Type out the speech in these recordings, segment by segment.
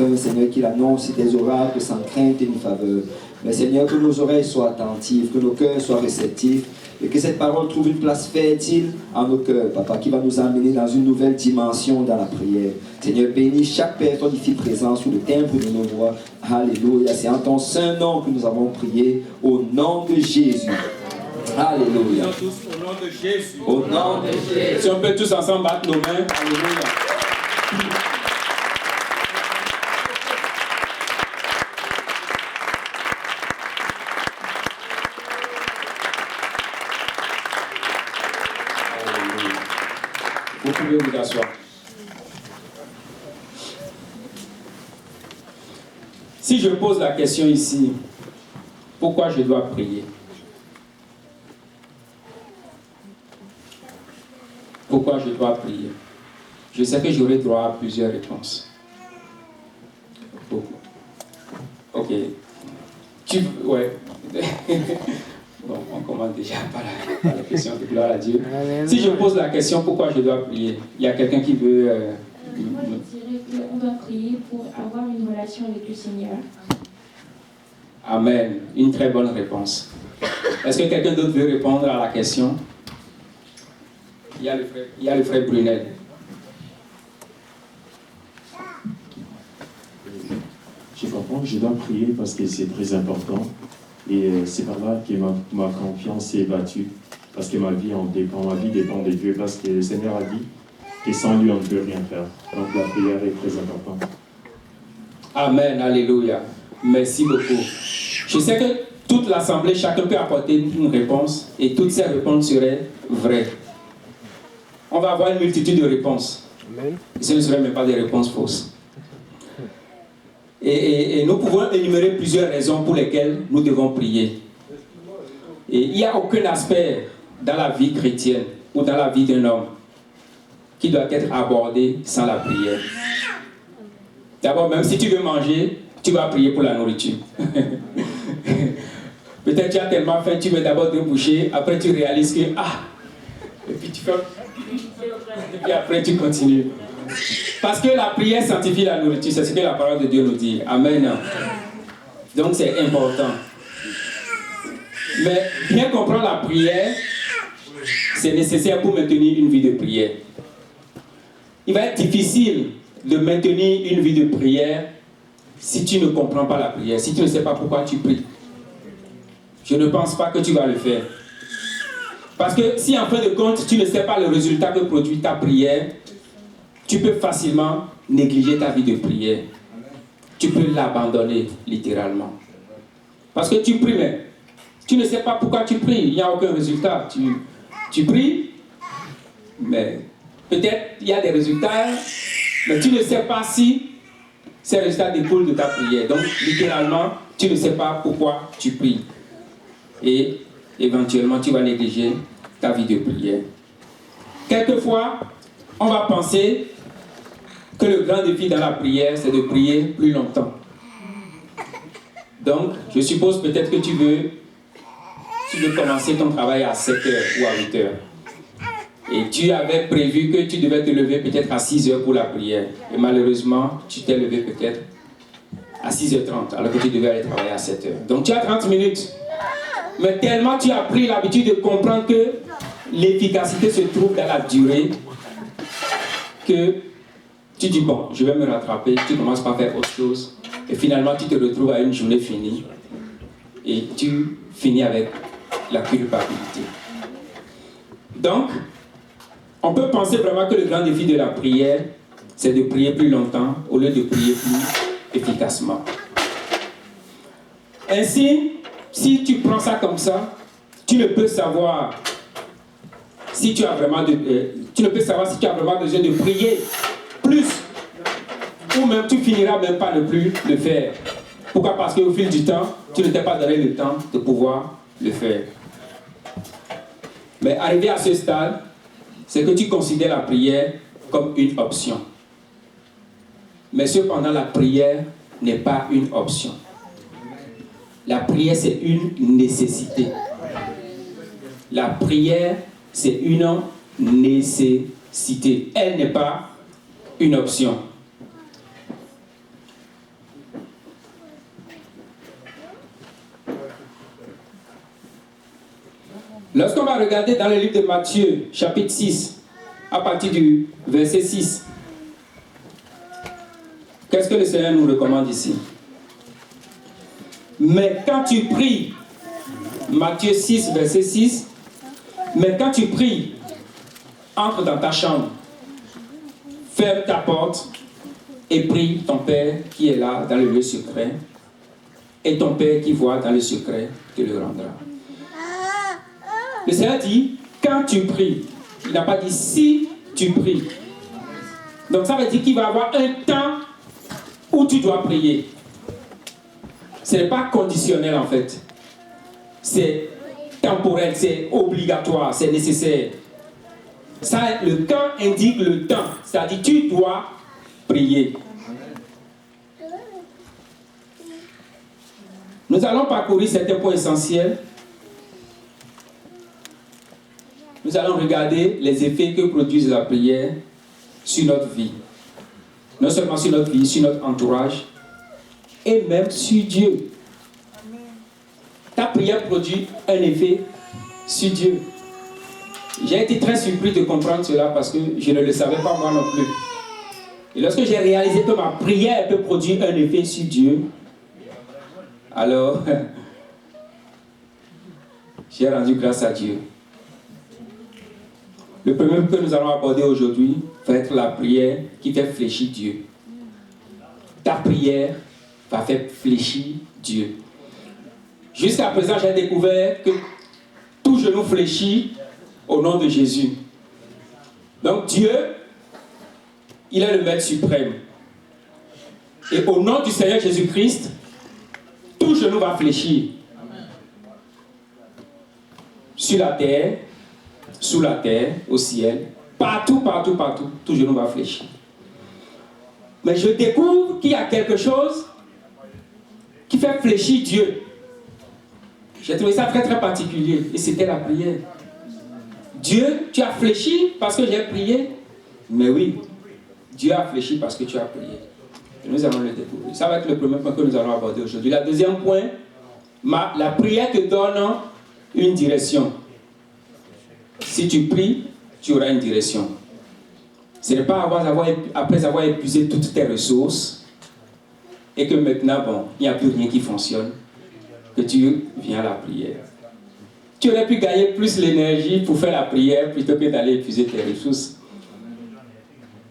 afin, Seigneur, qu'il annonce des oracles sans crainte et ni faveur. Mais Seigneur, que nos oreilles soient attentives, que nos cœurs soient réceptifs, et que cette parole trouve une place fertile en nos cœurs, Papa, qui va nous amener dans une nouvelle dimension dans la prière. Seigneur, bénis chaque personne ici présente sous le timbre de nos voix. Alléluia. C'est en ton saint nom que nous avons prié, au nom de Jésus. Alléluia. Tous au nom de Jésus. Au nom de Jésus. Si on peut tous ensemble battre nos mains. Alléluia. Vous pouvez vous asseoir. Si je pose la question ici, pourquoi je dois prier? Pourquoi je dois prier? Je sais que j'aurai droit à plusieurs réponses. Ok. Ouais. Bon, on commence déjà par la question de gloire à Dieu. Si je pose la question pourquoi je dois prier, il y a quelqu'un qui veut... Moi, je dirais qu'on doit prier pour avoir une relation avec le Seigneur. Amen. Une très bonne réponse. Est-ce que quelqu'un d'autre veut répondre à la question? Il y a le frère Brunel. Je comprends que je dois prier parce que c'est très important. Et c'est par là que ma confiance est battue. Parce que ma vie dépend de Dieu. Parce que le Seigneur a dit que sans lui, on ne peut rien faire. Donc la prière est très importante. Amen. Alléluia. Merci beaucoup. Je sais que toute l'assemblée, chacun peut apporter une réponse. Et toutes ces réponses seraient vraies. On va avoir une multitude de réponses. Amen. Et ce ne seraient même pas des réponses fausses. Et nous pouvons énumérer plusieurs raisons pour lesquelles nous devons prier. Et il n'y a aucun aspect dans la vie chrétienne ou dans la vie d'un homme qui doit être abordé sans la prière. D'abord, même si tu veux manger, tu vas prier pour la nourriture. Peut-être tu as tellement faim, tu mets d'abord 2 bouchées, après tu réalises que, et puis tu fais, et puis après tu continues. Parce que la prière sanctifie la nourriture, c'est ce que la parole de Dieu nous dit. Amen. Donc c'est important. Mais bien comprendre la prière, c'est nécessaire pour maintenir une vie de prière. Il va être difficile de maintenir une vie de prière si tu ne comprends pas la prière, si tu ne sais pas pourquoi tu pries. Je ne pense pas que tu vas le faire. Parce que si en fin de compte, tu ne sais pas le résultat que produit ta prière, tu peux facilement négliger ta vie de prière. Tu peux l'abandonner littéralement. Parce que tu pries, mais tu ne sais pas pourquoi tu pries. Il n'y a aucun résultat. Tu pries, mais peut-être il y a des résultats, mais tu ne sais pas si ces résultats découlent de ta prière. Donc, littéralement, tu ne sais pas pourquoi tu pries. Et éventuellement, tu vas négliger ta vie de prière. Quelquefois, on va penser que le grand défi dans la prière, c'est de prier plus longtemps. Donc, je suppose peut-être que tu veux commencer ton travail à 7 heures ou à 8 heures. Et tu avais prévu que tu devais te lever peut-être à 6 heures pour la prière. Et malheureusement, tu t'es levé peut-être à 6h30, alors que tu devais aller travailler à 7 heures. Donc, tu as 30 minutes. Mais tellement tu as pris l'habitude de comprendre que l'efficacité se trouve dans la durée, que tu dis, bon, je vais me rattraper, tu commences par faire autre chose, et finalement tu te retrouves à une journée finie, et tu finis avec la culpabilité. Donc, on peut penser vraiment que le grand défi de la prière, c'est de prier plus longtemps, au lieu de prier plus efficacement. Ainsi, si tu prends ça comme ça, tu ne peux savoir si tu as vraiment besoin de prier plus, ou même tu finiras même pas ne plus le faire. Pourquoi? Parce qu'au fil du temps, tu ne t'es pas donné le temps de pouvoir le faire. Mais arrivé à ce stade, c'est que tu considères la prière comme une option. Mais cependant, la prière n'est pas une option. La prière, c'est une nécessité. La prière, c'est une nécessité. Elle n'est pas une option. Lorsqu'on va regarder dans le livre de Matthieu, chapitre 6, à partir du verset 6, qu'est-ce que le Seigneur nous recommande ici? Mais quand tu pries, Matthieu 6, verset 6, mais quand tu pries, entre dans ta chambre, ferme ta porte et prie ton Père qui est là dans le lieu secret, et ton Père qui voit dans le secret te le rendra. Le Seigneur dit, quand tu pries, il n'a pas dit si tu pries. Donc ça veut dire qu'il va y avoir un temps où tu dois prier. Ce n'est pas conditionnel en fait. C'est temporel, c'est obligatoire, c'est nécessaire. Ça, le temps indique le temps. C'est-à-dire tu dois prier. Nous allons parcourir certains points essentiels. Nous allons regarder les effets que produit la prière sur notre vie. Non seulement sur notre vie, sur notre entourage, et même sur Dieu. Ta prière produit un effet sur Dieu. J'ai été très surpris de comprendre cela parce que je ne le savais pas moi non plus. Et lorsque j'ai réalisé que ma prière peut produire un effet sur Dieu, alors j'ai rendu grâce à Dieu. Le premier que nous allons aborder aujourd'hui va être la prière qui fait fléchir Dieu. Ta prière va faire fléchir Dieu. Jusqu'à présent, j'ai découvert que tout genou fléchit au nom de Jésus. Donc Dieu, il est le Maître suprême. Et au nom du Seigneur Jésus-Christ, tout genou va fléchir. Sur la terre, sous la terre, au ciel, partout, partout, partout, tout genou va fléchir. Mais je découvre qu'il y a quelque chose qui fait fléchir Dieu. J'ai trouvé ça très très particulier et c'était la prière. Dieu, tu as fléchi parce que j'ai prié? Mais oui, Dieu a fléchi parce que tu as prié. Et nous allons le découvrir. Ça va être le premier point que nous allons aborder aujourd'hui. Le deuxième point, la prière te donne une direction. Si tu pries, tu auras une direction. Ce n'est pas après avoir épuisé toutes tes ressources et que maintenant, bon, il n'y a plus rien qui fonctionne, que tu viens à la prière. Tu aurais pu gagner plus l'énergie pour faire la prière plutôt que d'aller épuiser tes ressources.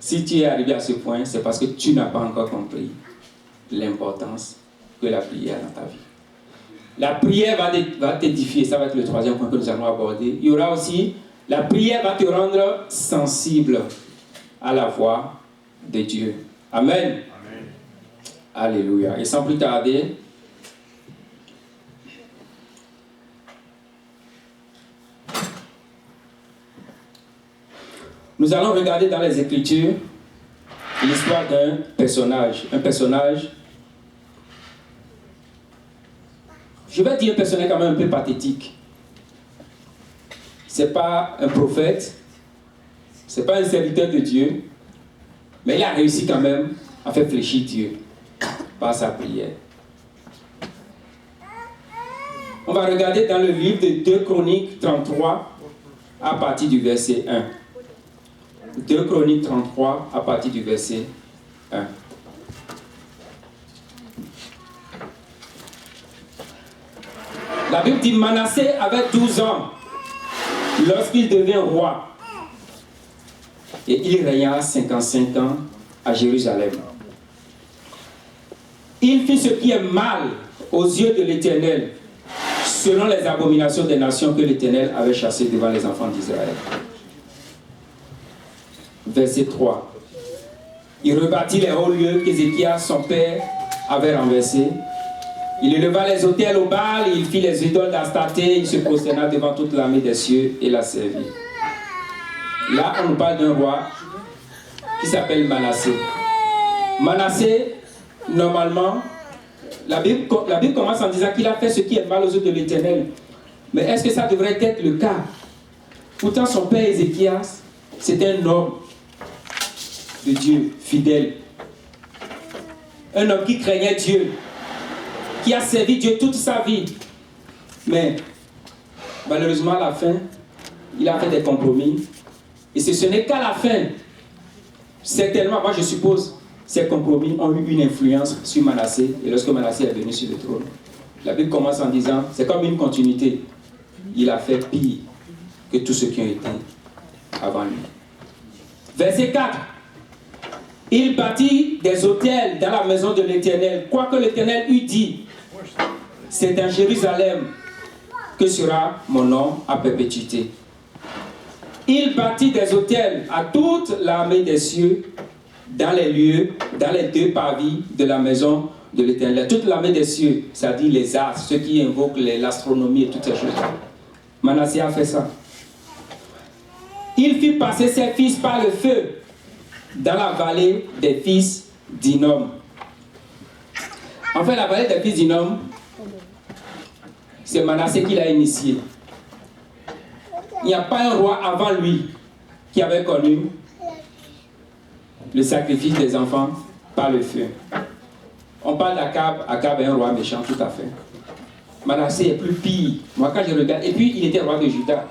Si tu es arrivé à ce point, c'est parce que tu n'as pas encore compris l'importance que la prière a dans ta vie. La prière va t'édifier, ça va être le troisième point que nous allons aborder. Il y aura aussi, la prière va te rendre sensible à la voix de Dieu. Amen. Amen. Alléluia. Et sans plus tarder, nous allons regarder dans les Écritures l'histoire d'un personnage. Un personnage, je vais dire un personnage quand même un peu pathétique. Ce n'est pas un prophète, ce n'est pas un serviteur de Dieu, mais il a réussi quand même à faire fléchir Dieu par sa prière. On va regarder dans le livre de 2 Chroniques 33 à partir du verset 1. 2 Chroniques 33 à partir du verset 1. La Bible dit Manassé avait 12 ans lorsqu'il devint roi. Et il régna 55 ans à Jérusalem. Il fit ce qui est mal aux yeux de l'Éternel, selon les abominations des nations que l'Éternel avait chassées devant les enfants d'Israël. Verset 3. Il rebâtit les hauts lieux qu'Ézéchias, son père, avait renversés. Il éleva les autels au Baal, il fit les idoles d'Astarté, il se prosterna devant toute l'armée des cieux et la servit. Là, on nous parle d'un roi qui s'appelle Manassé. Manassé, normalement, la Bible commence en disant qu'il a fait ce qui est mal aux yeux de l'Éternel. Mais est-ce que ça devrait être le cas? Pourtant, son père Ézéchias, c'était un homme de Dieu, fidèle. Un homme qui craignait Dieu, qui a servi Dieu toute sa vie. Mais malheureusement, à la fin, il a fait des compromis. Et ce n'est qu'à la fin, certainement, moi je suppose, ces compromis ont eu une influence sur Manassé. Et lorsque Manassé est venu sur le trône, la Bible commence en disant, c'est comme une continuité. Il a fait pire que tous ceux qui ont été avant lui. Verset 4. Il bâtit des autels dans la maison de l'Éternel, quoique l'Éternel eût dit, c'est en Jérusalem que sera mon nom à perpétuité. Il bâtit des autels à toute l'armée des cieux dans les lieux, dans les deux parvis de la maison de l'Éternel. Toute l'armée des cieux, c'est-à-dire les astres, ceux qui invoquent l'astronomie et toutes ces choses. Manassé a fait ça. Il fit passer ses fils par le feu dans la vallée des fils d'Hinnom. En fait, la vallée des fils d'Hinnom, c'est Manassé qui l'a initié. Il n'y a pas un roi avant lui qui avait connu le sacrifice des enfants par le feu. On parle d'Akab. Akab est un roi méchant, tout à fait. Manassé est plus pire. Moi, quand je regarde, et puis il était roi de Juda.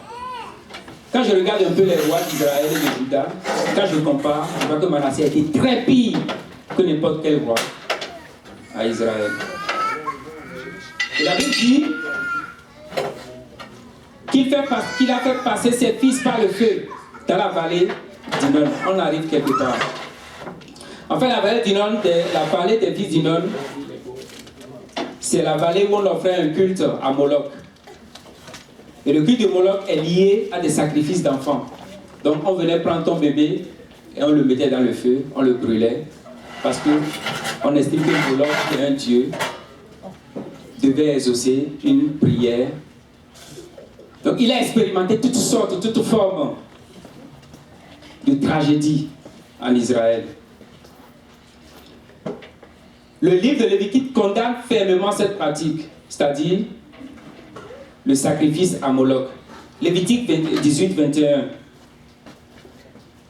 Quand je regarde un peu les rois d'Israël et de Juda, quand je compare, je vois que Manassé a été très pire que n'importe quel roi à Israël. Et la Bible dit qu'il a fait passer ses fils par le feu dans la vallée d'Hinnom. On arrive quelque part. En fait, la vallée d'Hinnom, la vallée des fils d'Hinnom, c'est la vallée où on offrait un culte à Moloch. Et le culte de Moloch est lié à des sacrifices d'enfants. Donc on venait prendre ton bébé et on le mettait dans le feu, on le brûlait, parce qu'on estime que Moloch, qui est un dieu, devait exaucer une prière. Donc il a expérimenté toutes sortes, toutes formes de tragédies en Israël. Le livre de Lévitique condamne fermement cette pratique, c'est-à-dire le sacrifice à Moloch. Lévitique 18-21.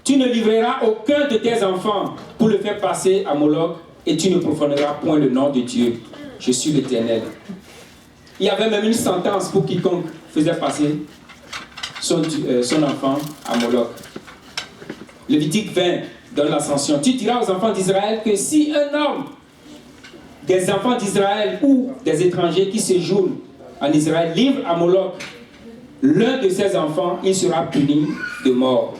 Tu ne livreras aucun de tes enfants pour le faire passer à Moloch et tu ne profaneras point le nom de Dieu. Je suis l'Éternel. Il y avait même une sentence pour quiconque faisait passer son enfant à Moloch. Lévitique 20 donne la sanction. Tu diras aux enfants d'Israël que si un homme, des enfants d'Israël ou des étrangers qui séjournent en Israël livre à Moloch l'un de ses enfants, il sera puni de mort.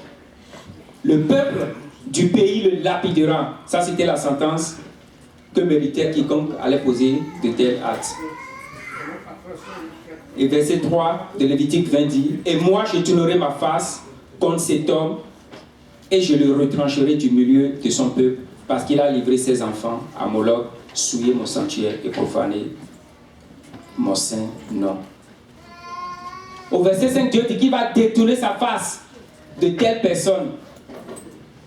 Le peuple du pays le lapidera. Ça, c'était la sentence que méritait quiconque allait poser de tels actes. Et verset 3 de Lévitique 20 dit, et moi je tournerai ma face contre cet homme et je le retrancherai du milieu de son peuple parce qu'il a livré ses enfants à Moloch, souillé mon sanctuaire et profané mon saint nom. Au verset 5, Dieu dit qu'il va détourner sa face de telle personne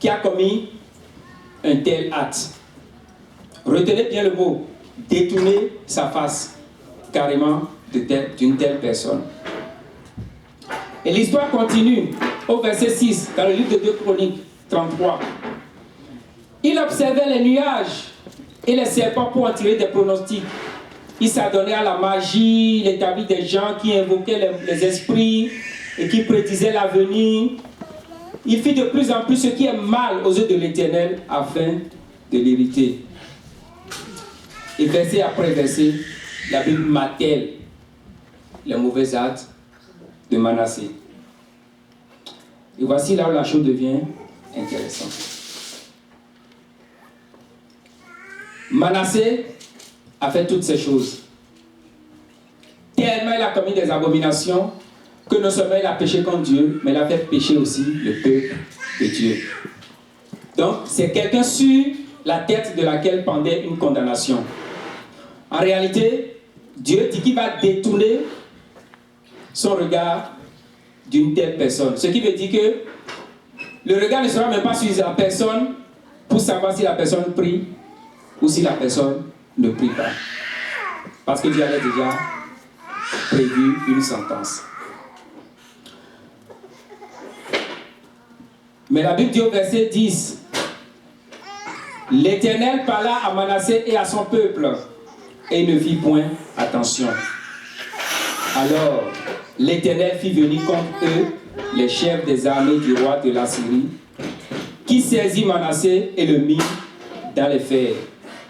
qui a commis un tel acte. Retenez bien le mot, détourner sa face carrément d'une telle personne. Et l'histoire continue au verset 6, dans le livre de 2 Chroniques 33. Il observait les nuages et les serpents pour en tirer des pronostics. Il s'adonnait à la magie, il établit des gens qui invoquaient les esprits et qui prédisaient l'avenir. Il fit de plus en plus ce qui est mal aux yeux de l'Éternel afin de l'irriter. Et verset après verset, la Bible martèle les mauvais actes de Manassé. Et voici là où la chose devient intéressante. Manassé a fait toutes ces choses. Tellement il a commis des abominations que non seulement il a péché contre Dieu, mais il a fait pécher aussi le peuple de Dieu. Donc c'est quelqu'un sur la tête de laquelle pendait une condamnation. En réalité, Dieu dit qu'il va détourner son regard d'une telle personne. Ce qui veut dire que le regard ne sera même pas sur la personne pour savoir si la personne prie ou si la personne ne prie pas. Parce que Dieu avait déjà prévu une sentence. Mais la Bible dit au verset 10, l'Éternel parla à Manassé et à son peuple et il ne fit point attention. Alors, l'Éternel fit venir contre eux les chefs des armées du roi de la Syrie, qui saisit Manassé et le mit dans les fers.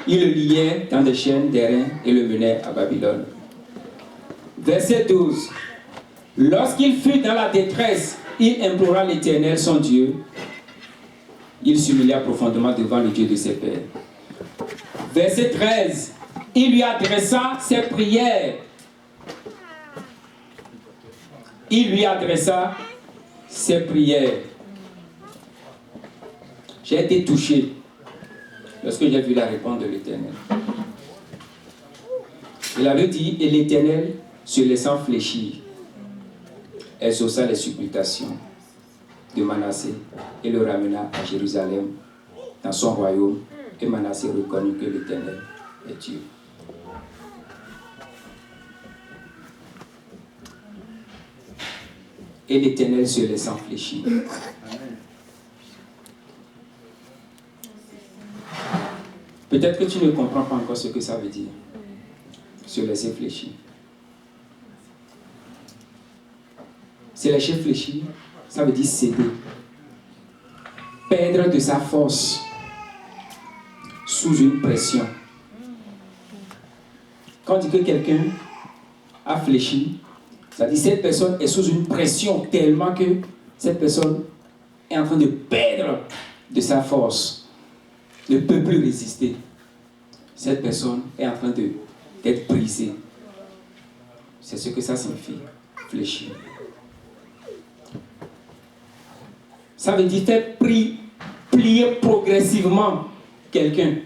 Il le liait dans des chaînes d'airain et le menait à Babylone. Verset 12. Lorsqu'il fut dans la détresse, il implora l'Éternel, son Dieu. Il s'humilia profondément devant le Dieu de ses pères. Verset 13. Il lui adressa ses prières. Il lui adressa ses prières. J'ai été touché lorsque j'ai vu la réponse de l'Éternel. Il avait dit, et l'Éternel, se laissant fléchir, exauça les supplications de Manassé et le ramena à Jérusalem, dans son royaume, et Manassé reconnut que l'Éternel est Dieu. Et l'Éternel se laissant fléchir. Peut-être que tu ne comprends pas encore ce que ça veut dire. Se laisser fléchir. Se laisser fléchir, ça veut dire céder. Perdre de sa force sous une pression. Quand on dit que quelqu'un a fléchi, ça dit que cette personne est sous une pression tellement que cette personne est en train de perdre de sa force, ne peut plus résister. Cette personne est en train d'être brisée. C'est ce que ça signifie, fléchir. Ça veut dire faire plier progressivement quelqu'un.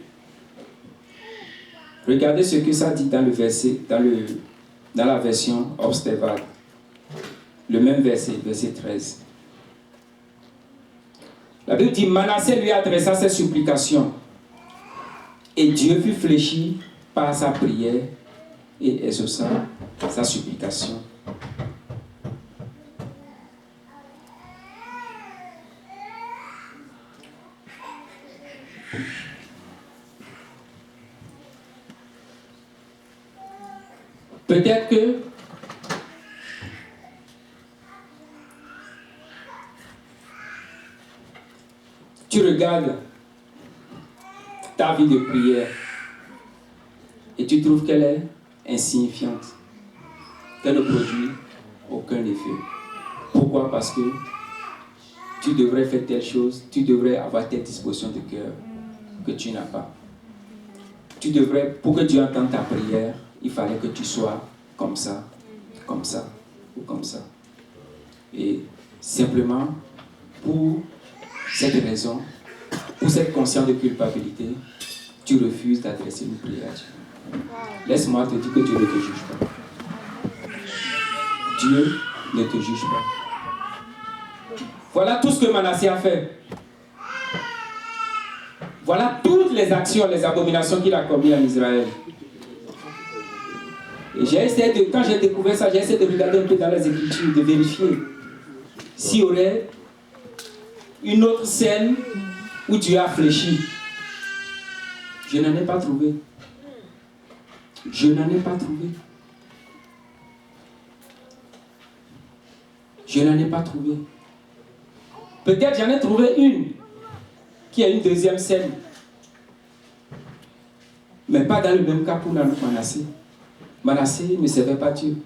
Regardez ce que ça dit dans le verset, dans la version Observad. Le même verset, verset 13. La Bible dit, Manassé lui adressa ses supplications. Et Dieu fut fléchi par sa prière et exauça sa supplication. Peut-être que tu regardes ta vie de prière et tu trouves qu'elle est insignifiante, qu'elle ne produit aucun effet. Pourquoi? Parce que tu devrais faire telle chose, tu devrais avoir telle disposition de cœur que tu n'as pas. Tu devrais, pour que Dieu entende ta prière, il fallait que tu sois comme ça ou comme ça. Et simplement, pour cette raison, pour cette conscience de culpabilité, tu refuses d'adresser une prière à Dieu. Laisse-moi te dire que Dieu ne te juge pas. Dieu ne te juge pas. Voilà tout ce que Manassé a fait. Voilà toutes les actions, les abominations qu'il a commises en Israël. Et j'ai essayé de, quand j'ai découvert ça, j'ai essayé de regarder un peu dans les Écritures, de vérifier s'il y aurait une autre scène où Dieu a fléchi. Je n'en ai pas trouvé. Je n'en ai pas trouvé. Je n'en ai pas trouvé. Peut-être j'en ai trouvé une qui a une deuxième scène. Mais pas dans le même cas pour Manassé. Manassé ne savait pas Dieu.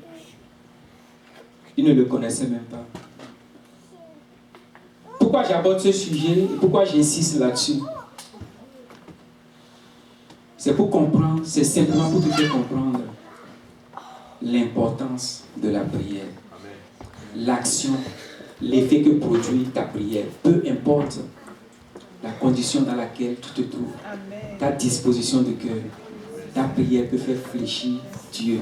Il ne le connaissait même pas. Pourquoi j'aborde ce sujet et pourquoi j'insiste là-dessus? C'est pour comprendre, c'est simplement pour te faire comprendre l'importance de la prière. L'action, l'effet que produit ta prière, peu importe la condition dans laquelle tu te trouves, ta disposition de cœur, ta prière peut faire fléchir Dieu.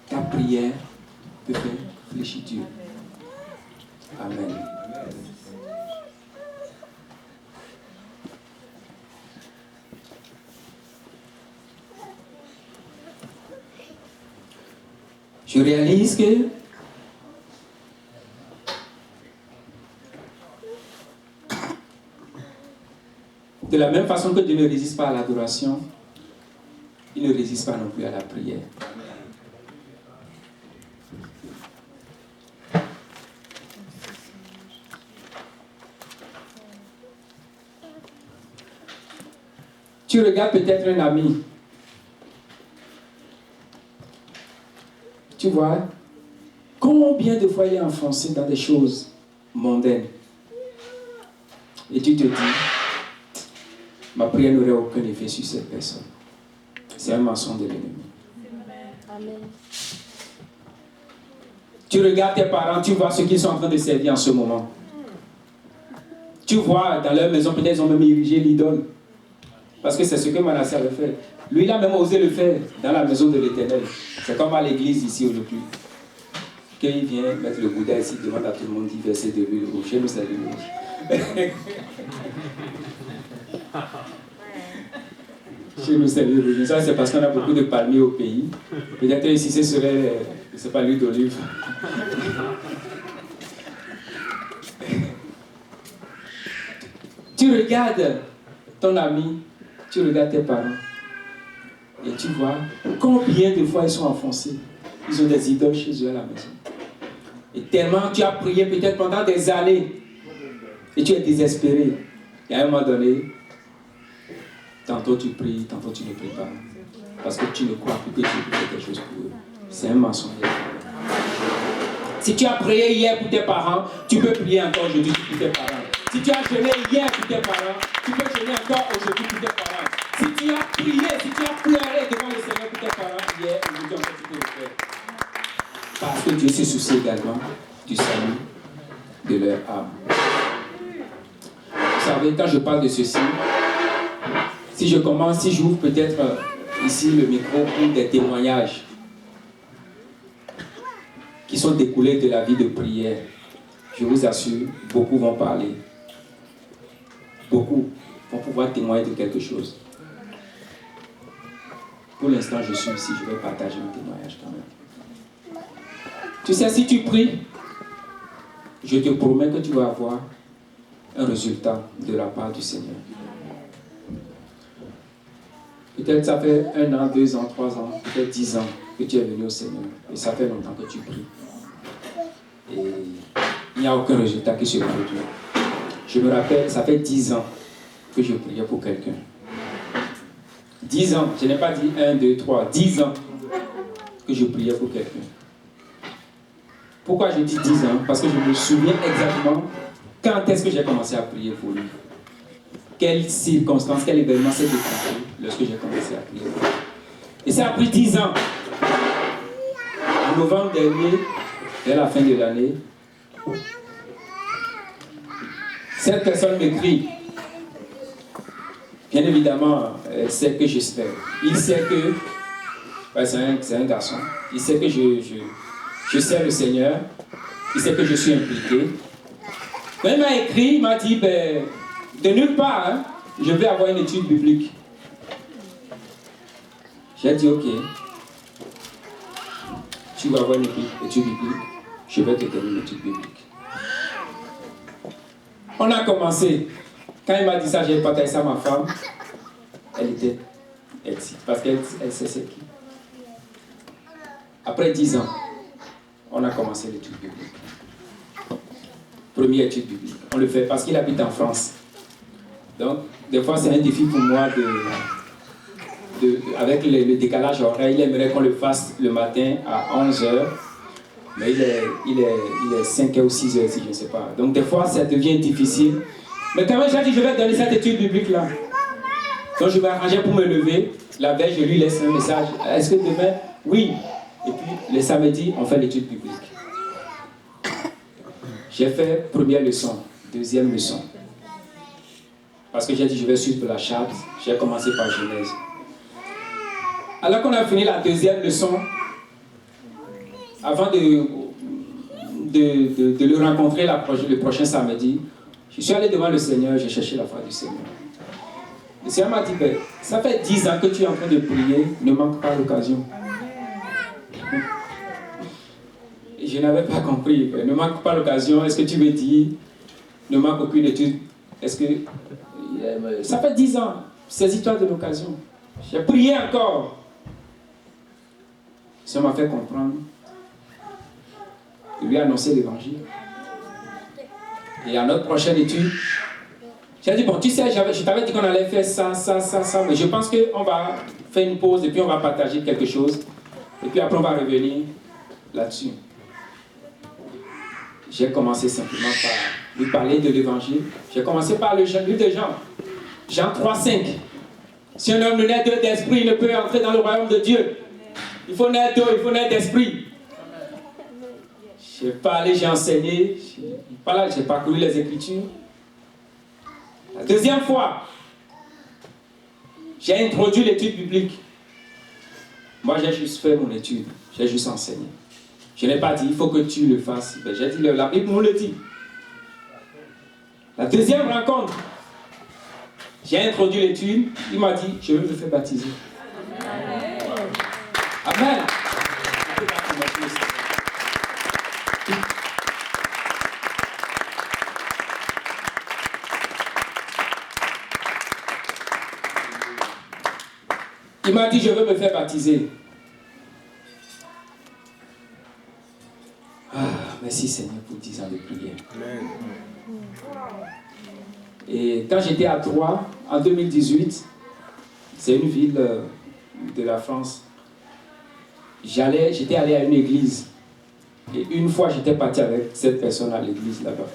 Ta prière peut faire fléchir Dieu. Amen. Je réalise que de la même façon que Dieu ne résiste pas à l'adoration, il ne résiste pas non plus à la prière. Tu regardes peut-être un ami. Tu vois, combien de fois il est enfoncé dans des choses mondaines. Et tu te dis, ma prière n'aurait aucun effet sur cette personne. C'est un mensonge de l'ennemi. Amen. Tu regardes tes parents, tu vois ce qu'ils sont en train de servir en ce moment. Tu vois, dans leur maison, peut-être ils ont même érigé l'idole. Parce que c'est ce que Manasseh avait fait. Lui, il a même osé le faire dans la maison de l'Éternel. C'est comme à l'église ici aujourd'hui. Qu'il vient mettre le Bouddha ici, il demande à tout le monde d'y verser de l'huile rouge. Chez nous, c'est de l'huile rouge. Chez nous, c'est l'huile rouge. Ça, c'est parce qu'on a beaucoup de palmiers au pays. Peut-être ici, ce serait, je ne sais pas, l'huile d'olive. Tu regardes ton ami, tu regardes tes parents, et tu vois combien de fois ils sont enfoncés. Ils ont des idoles chez eux à la maison. Et tellement tu as prié peut-être pendant des années, et tu es désespéré. Et à un moment donné, tantôt tu pries, tantôt tu ne pries pas. Parce que tu ne crois plus que Dieu peut faire quelque chose pour eux. C'est un mensonge. Si tu as prié hier pour tes parents, tu peux prier encore aujourd'hui pour tes parents. Si tu as jeûné hier pour tes parents, tu peux jeûner encore aujourd'hui pour tes parents. Si tu as prié, si tu as pleuré devant le Seigneur pour tes parents hier, aujourd'hui encore tu peux le faire. Parce que Dieu se soucie également du salut de leur âme. Vous savez, quand je parle de ceci, si j'ouvre peut-être ici le micro pour des témoignages qui sont découlés de la vie de prière, je vous assure, beaucoup vont parler. Beaucoup vont pouvoir témoigner de quelque chose. Pour l'instant, je suis ici, je vais partager mon témoignage quand même. Tu sais, si tu pries, je te promets que tu vas avoir un résultat de la part du Seigneur. Peut-être ça fait 1 an, 2 ans, 3 ans, peut-être 10 ans que tu es venu au Seigneur. Et ça fait longtemps que tu pries. Et il n'y a aucun résultat qui se produit. Je me rappelle, ça fait 10 ans que je priais pour quelqu'un. 10 ans, je n'ai pas dit 1, 2, 3, 10 ans que je priais pour quelqu'un. Pourquoi je dis 10 ans? Parce que je me souviens exactement quand est-ce que j'ai commencé à prier pour lui. Quelle circonstance, quel événement s'est déclenché lorsque j'ai commencé à prier pour lui. Et ça a pris 10 ans. En novembre dernier, vers la fin de l'année, cette personne m'écrit. Bien évidemment, elle sait que j'espère. Il sait que, c'est un garçon, il sait que je sers le Seigneur, il sait que je suis impliqué. Quand il m'a écrit, il m'a dit, de nulle part, hein, je vais avoir une étude biblique. J'ai dit, ok, tu vas avoir une étude biblique, je vais te donner une étude biblique. On a commencé. Quand il m'a dit ça, j'ai partagé ça à ma femme. Elle était excitée parce qu'elle sait c'est qui. Après 10 ans, on a commencé l'étude biblique. Première étude biblique. On le fait parce qu'il habite en France. Donc, des fois, c'est un défi pour moi avec le décalage horaire. Il aimerait qu'on le fasse le matin à 11h. Mais il est 5h ou 6h si je ne sais pas. Donc, des fois, ça devient difficile. Mais quand même, j'ai dit, je vais donner cette étude biblique-là. Donc, je vais arranger pour me lever. La veille, je lui laisse un message. Est-ce que demain? Oui. Et puis, le samedi, on fait l'étude biblique. J'ai fait première leçon, deuxième leçon. Parce que j'ai dit, je vais suivre la charte. J'ai commencé par Genèse. Alors qu'on a fini la deuxième leçon, avant de le rencontrer le prochain samedi, je suis allé devant le Seigneur, j'ai cherché la foi du Seigneur. Le Seigneur m'a dit, ça fait 10 ans que tu es en train de prier, ne manque pas l'occasion. Je n'avais pas compris, ne manque pas l'occasion, est-ce que tu veux dire, ne manque aucune étude, est-ce que... Ça fait 10 ans, saisis-toi de l'occasion. J'ai prié encore. Ça m'a fait comprendre. Je lui ai annoncé l'évangile. Et à notre prochaine étude, J'ai dit, bon, tu sais, je t'avais dit qu'on allait faire ça, mais je pense qu'on va faire une pause et puis on va partager quelque chose. Et puis après, on va revenir là-dessus. J'ai commencé simplement par lui parler de l'évangile. J'ai commencé par le livre de Jean. Jean 3,5. Si un homme ne naît d'esprit, il ne peut entrer dans le royaume de Dieu. Il faut naître d'eau, il faut naître d'esprit. J'ai parlé, j'ai enseigné. J'ai parcouru les Écritures. La deuxième fois, j'ai introduit l'étude biblique. Moi, j'ai juste fait mon étude. J'ai juste enseigné. Je n'ai pas dit, il faut que tu le fasses. Ben, j'ai dit, la Bible nous le dit. La deuxième rencontre, j'ai introduit l'étude. Il m'a dit, je veux me faire baptiser. Amen. Il m'a dit, je veux me faire baptiser. Ah, merci Seigneur pour 10 ans de prière. Amen. Et quand j'étais à Troyes, en 2018, c'est une ville de la France, j'étais allé à une église. Et une fois, j'étais parti avec cette personne à l'église là-bas.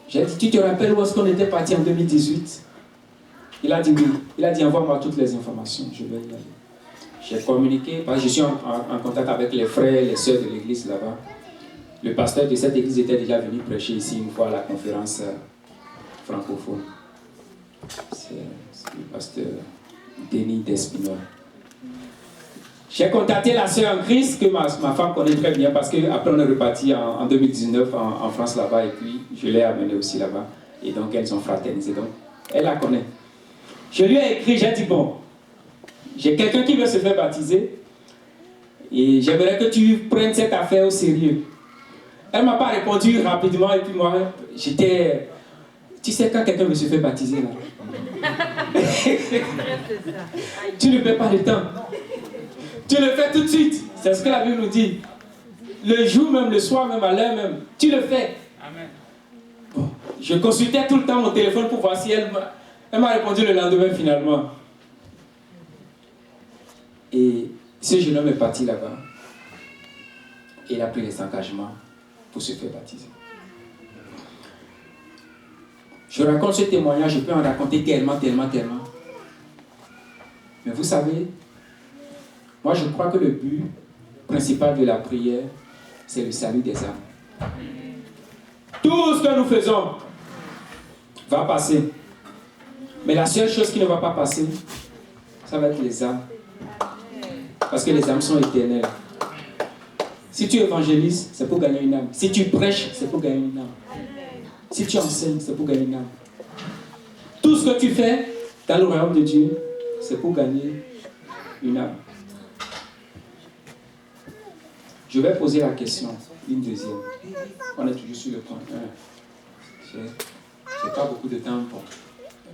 J'ai dit, tu te rappelles où est-ce qu'on était parti en 2018? Il a dit oui. Il a dit, envoie-moi toutes les informations, je vais y aller. J'ai communiqué, parce que je suis en contact avec les frères et les sœurs de l'église là-bas. Le pasteur de cette église était déjà venu prêcher ici une fois à la conférence francophone. C'est le pasteur Denis Despinol. J'ai contacté la sœur en Christ, que ma femme connaît très bien, parce qu'après on est reparti en 2019 en France là-bas, et puis je l'ai amenée aussi là-bas. Et donc elles ont fraternisé, donc elle la connaît. Je lui ai écrit, j'ai dit, bon, j'ai quelqu'un qui veut se faire baptiser, et j'aimerais que tu prennes cette affaire au sérieux. Elle ne m'a pas répondu rapidement, et puis moi, j'étais... Tu sais, quand quelqu'un veut se faire baptiser, là, tu ne perds pas le temps. Tu le fais tout de suite. C'est ce que la Bible nous dit. Le jour même, le soir même, à l'heure même, tu le fais. Amen. Bon, je consultais tout le temps mon téléphone pour voir si elle m'a répondu le lendemain finalement. Et ce jeune homme est parti là-bas. Et il a pris les engagements pour se faire baptiser. Je raconte ce témoignage, je peux en raconter tellement. Mais vous savez, moi je crois que le but principal de la prière, c'est le salut des âmes. Tout ce que nous faisons va passer. Mais la seule chose qui ne va pas passer, ça va être les âmes. Parce que les âmes sont éternelles. Si tu évangélises, c'est pour gagner une âme. Si tu prêches, c'est pour gagner une âme. Si tu enseignes, c'est pour gagner une âme. Tout ce que tu fais dans le royaume de Dieu, c'est pour gagner une âme. Je vais poser la question, une deuxième. On est toujours sur le point 1. Je n'ai pas beaucoup de temps. Bon,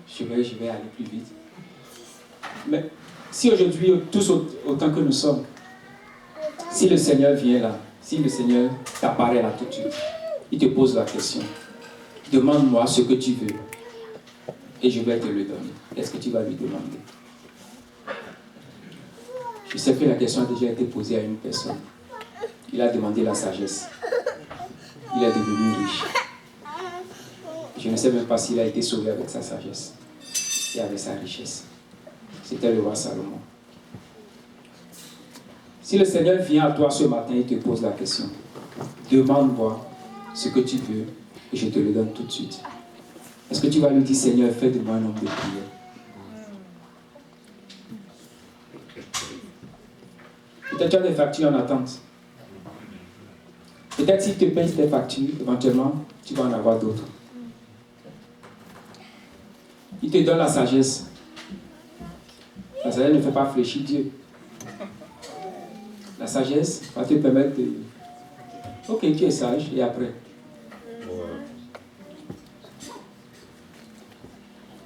je vais aller plus vite. Mais si aujourd'hui, tous autant que nous sommes, si le Seigneur vient là, si le Seigneur t'apparaît là tout de suite, il te pose la question. Demande-moi ce que tu veux et je vais te le donner. Qu'est-ce que tu vas lui demander? Je sais que la question a déjà été posée à une personne. Il a demandé la sagesse. Il est devenu riche. Je ne sais même pas s'il a été sauvé avec sa sagesse et avec sa richesse. C'était le roi Salomon. Si le Seigneur vient à toi ce matin et te pose la question, demande-moi ce que tu veux et je te le donne tout de suite. Est-ce que tu vas lui dire, Seigneur, fais de moi un homme de prière? Peut-être tu as des factures en attente. Peut-être si tu payes tes factures, éventuellement, tu vas en avoir d'autres. Il te donne la sagesse. La sagesse ne fait pas fléchir Dieu. La sagesse va te permettre de... Ok, tu es sage, et après?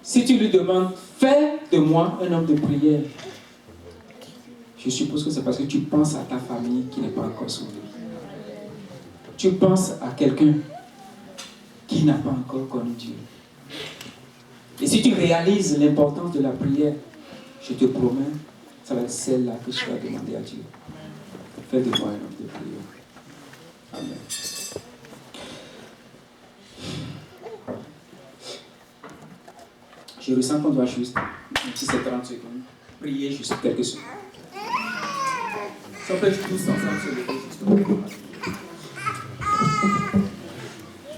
Si tu lui demandes, fais de moi un homme de prière, je suppose que c'est parce que tu penses à ta famille qui n'est pas encore sauvée. Tu penses à quelqu'un qui n'a pas encore connu Dieu. Et si tu réalises l'importance de la prière, je te promets, ça va être celle-là que tu vas demander à Dieu. Fais de moi un homme de prière. Amen. Je ressens qu'on doit juste, même si c'est 30 secondes, prier juste quelques secondes. Ça peut être tous ensemble se lever justement.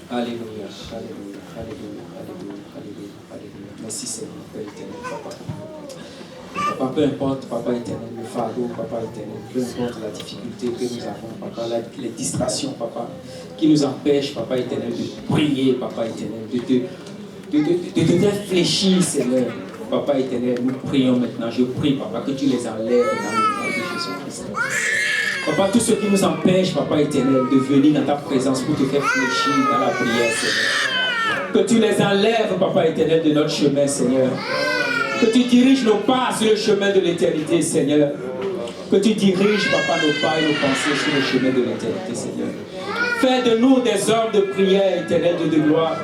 Alléluia, alléluia, alléluia, alléluia, alléluia, alléluia. Merci Seigneur, Père éternel, Papa. Papa, peu importe, Papa éternel, le fardeau, Papa éternel, peu importe la difficulté que nous avons, Papa, les distractions, Papa, qui nous empêchent, Papa éternel, de prier, Papa éternel, de réfléchir, Seigneur. Papa éternel, nous prions maintenant. Je prie, Papa, que tu les enlèves dans le nom de Jésus-Christ. Papa, tout ce qui nous empêche, Papa éternel, de venir dans ta présence pour te faire fléchir dans la prière, Seigneur. Que tu les enlèves, Papa éternel, de notre chemin, Seigneur. Que tu diriges nos pas sur le chemin de l'éternité, Seigneur. Que tu diriges, Papa, nos pas et nos pensées sur le chemin de l'éternité, Seigneur. Fais de nous des hommes de prière, éternel Dieu de gloire.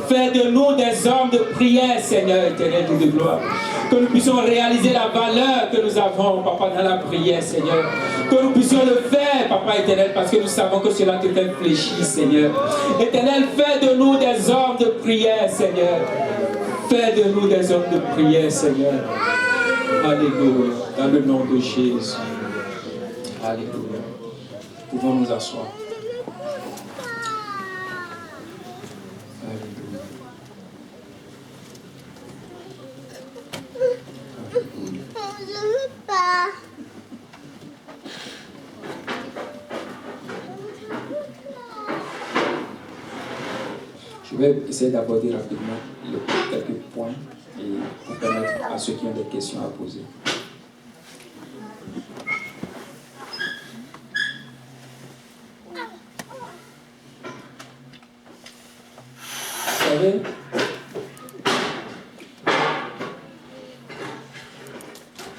Fais de nous des hommes de prière, Seigneur, éternel Dieu de gloire. Que nous puissions réaliser la valeur que nous avons, Papa, dans la prière, Seigneur. Que nous puissions le faire, Papa éternel, parce que nous savons que cela te fait fléchir, Seigneur. Éternel, fais de nous des hommes de prière, Seigneur. Fais de nous des hommes de prière, Seigneur. Alléluia. Dans le nom de Jésus. Alléluia. Pouvons nous asseoir. Alléluia. Je veux pas. Je vais essayer d'aborder rapidement quelques points et pour permettre à ceux qui ont des questions à poser. Vous savez,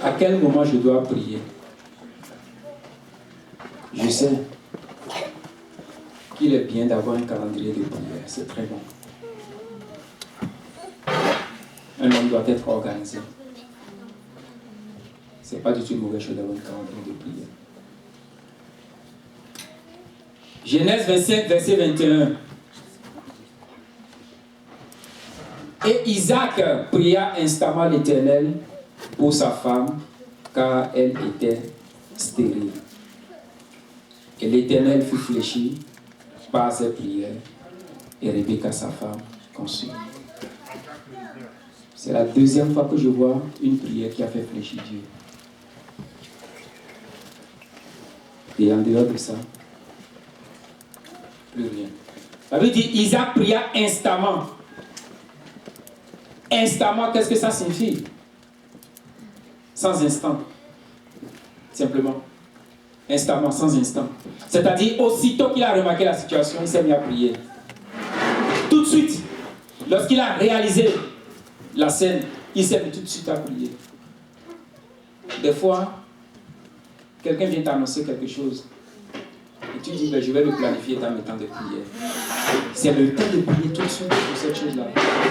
à quel moment je dois prier? Je sais qu'il est bien d'avoir un calendrier de prière, c'est très bon. Un homme doit être organisé. Ce n'est pas du tout une mauvaise chose d'avoir un calendrier de prière. Genèse 25, verset 21. Et Isaac pria instamment l'Éternel pour sa femme, car elle était stérile. Et l'Éternel fut fléchi par ses prières, et Rebecca, sa femme, conçut. C'est la deuxième fois que je vois une prière qui a fait fléchir Dieu. Et en dehors de ça, plus rien. Ça veut dire Isaac pria instamment. Instamment, qu'est-ce que ça signifie? Sans instant. Simplement. Instamment, sans instant. C'est-à-dire, aussitôt qu'il a remarqué la situation, il s'est mis à prier. Tout de suite, lorsqu'il a réalisé la scène, il s'est mis tout de suite à prier. Des fois, quelqu'un vient t'annoncer quelque chose. Et tu dis, ben, je vais le planifier dans mes temps de prière. C'est le temps de prier tout de suite pour cette chose-là.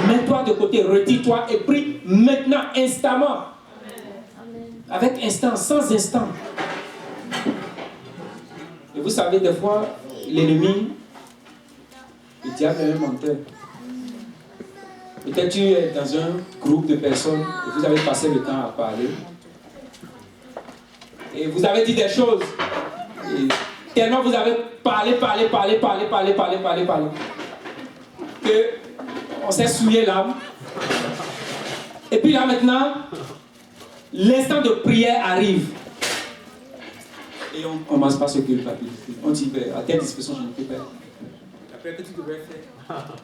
Mets-toi de côté, retire-toi et prie maintenant, instamment. Avec instant, sans instant. Et vous savez, des fois, l'ennemi, le diable est un menteur. Peut-être tu es dans un groupe de personnes et vous avez passé le temps à parler. Et vous avez dit des choses. Et tellement vous avez parlé, que on s'est souillé l'âme. Et puis là maintenant, l'instant de prière arrive. Et on commence par se culpabiliser. On dit, à telle disposition, je ne peux pas. Après, que tu devrais faire.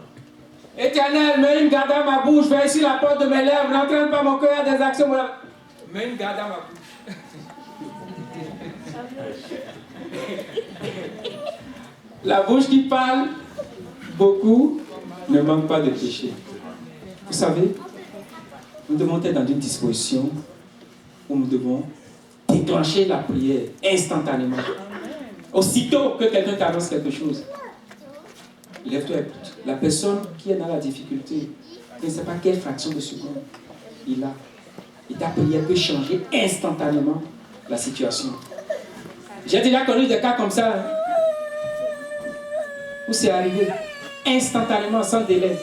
Éternel, mets une garde à ma bouche, fais ici la porte de mes lèvres, n'entraîne pas mon cœur à des actions. Mets une garde à ma bouche. La bouche qui parle beaucoup ne manque pas de péché. Vous savez, nous devons être dans une disposition où nous devons déclencher la prière instantanément. Aussitôt que quelqu'un t'annonce quelque chose. Lève-toi et écoute. La personne qui est dans la difficulté, qui ne sait pas quelle fraction de seconde il a. Et ta prière peut changer instantanément la situation. J'ai déjà connu des cas comme ça, hein, où c'est arrivé instantanément, sans délai.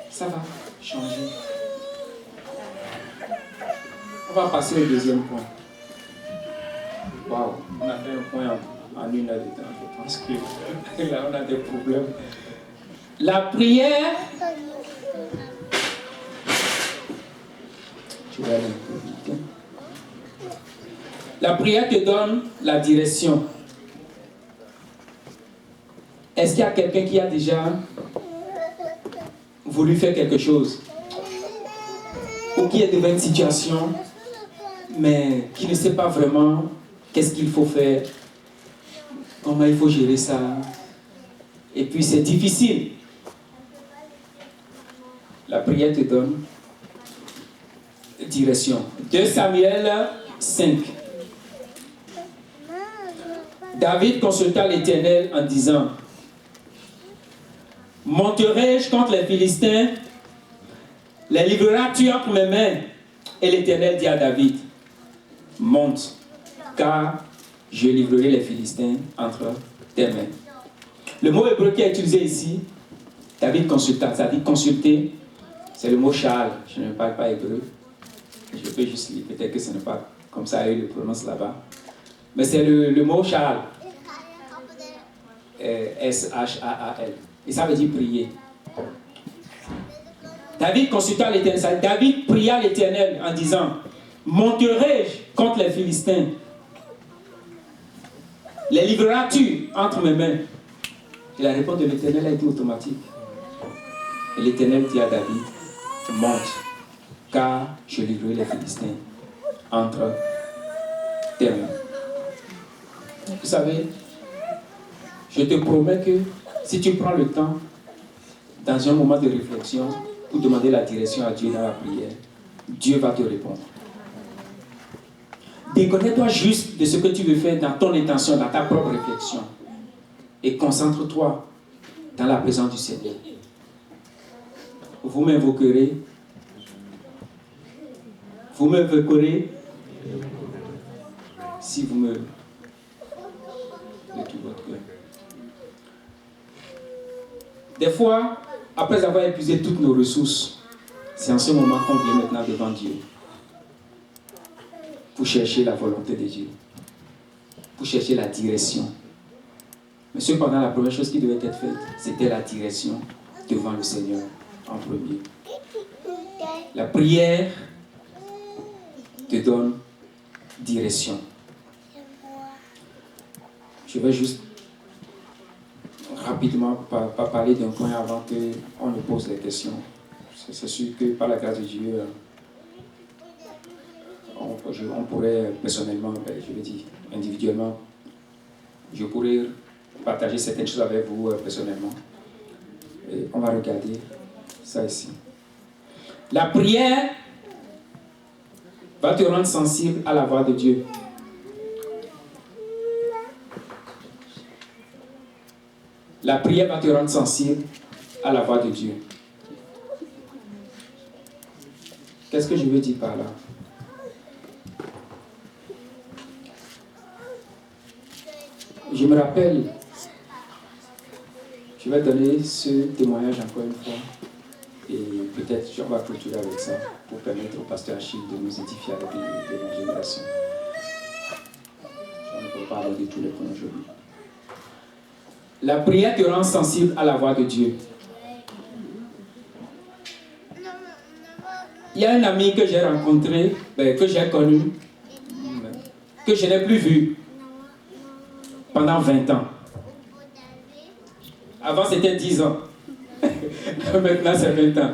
Ça va changer. On va passer au deuxième point. Waouh, on a fait un point en 1 heure de temps. Je pense que là, on a des problèmes. La prière. Tu vas aller un peu vite. Hein? La prière te donne la direction. Est-ce qu'il y a quelqu'un qui a déjà voulu faire quelque chose? Ou qui est devant une situation, mais qui ne sait pas vraiment qu'est-ce qu'il faut faire, comment il faut gérer ça. Et puis c'est difficile. La prière te donne direction. 2 Samuel 5. David consulta l'Éternel en disant: monterai-je contre les Philistins? Les livreras-tu entre mes mains? Et l'Éternel dit à David: monte, car je livrerai les Philistins entre tes mains. Le mot hébreu qui est utilisé ici, David consulta, ça dit consulter, c'est le mot Charles. Je ne parle pas hébreu. Je peux juste lire, peut-être que ce n'est pas comme ça, il le prononce là-bas. Mais c'est le mot Charles. S-H-A-A-L. Et ça veut dire prier. David consulta l'Éternel. David pria l'Éternel en disant: monterai-je contre les Philistins? Les livreras-tu entre mes mains? Et la réponse de l'Éternel a été automatique. Et l'Éternel dit à David: monte, car je livrerai les Philistins entre tes mains. Vous savez, je te promets que si tu prends le temps, dans un moment de réflexion, pour demander la direction à Dieu dans la prière, Dieu va te répondre. Déconnecte-toi juste de ce que tu veux faire dans ton intention, dans ta propre réflexion. Et concentre-toi dans la présence du Seigneur. Vous m'invoquerez. Vous m'invoquerez si vous me... de tout votre cœur. Des fois, après avoir épuisé toutes nos ressources, c'est en ce moment qu'on vient maintenant devant Dieu pour chercher la volonté de Dieu, pour chercher la direction. Mais cependant, la première chose qui devait être faite, c'était la direction devant le Seigneur en premier. La prière te donne direction. Je vais juste rapidement pas parler d'un point avant qu'on ne pose les questions. C'est sûr que par la grâce de Dieu, on pourrait personnellement, je veux dire individuellement, je pourrais partager certaines choses avec vous personnellement. Et on va regarder ça ici. La prière va te rendre sensible à la voix de Dieu. La prière va te rendre sensible à la voix de Dieu. Qu'est-ce que je veux dire par là? Je me rappelle, je vais donner ce témoignage encore une fois, et peut-être on va clôturer avec ça pour permettre au pasteur Achille de nous édifier avec l'évangélisation. Je ne peux pas aborder tous les points aujourd'hui. La prière te rend sensible à la voix de Dieu. Il y a un ami que j'ai rencontré, que j'ai connu, que je n'ai plus vu pendant 20 ans. Avant, c'était 10 ans. Maintenant, c'est 20 ans.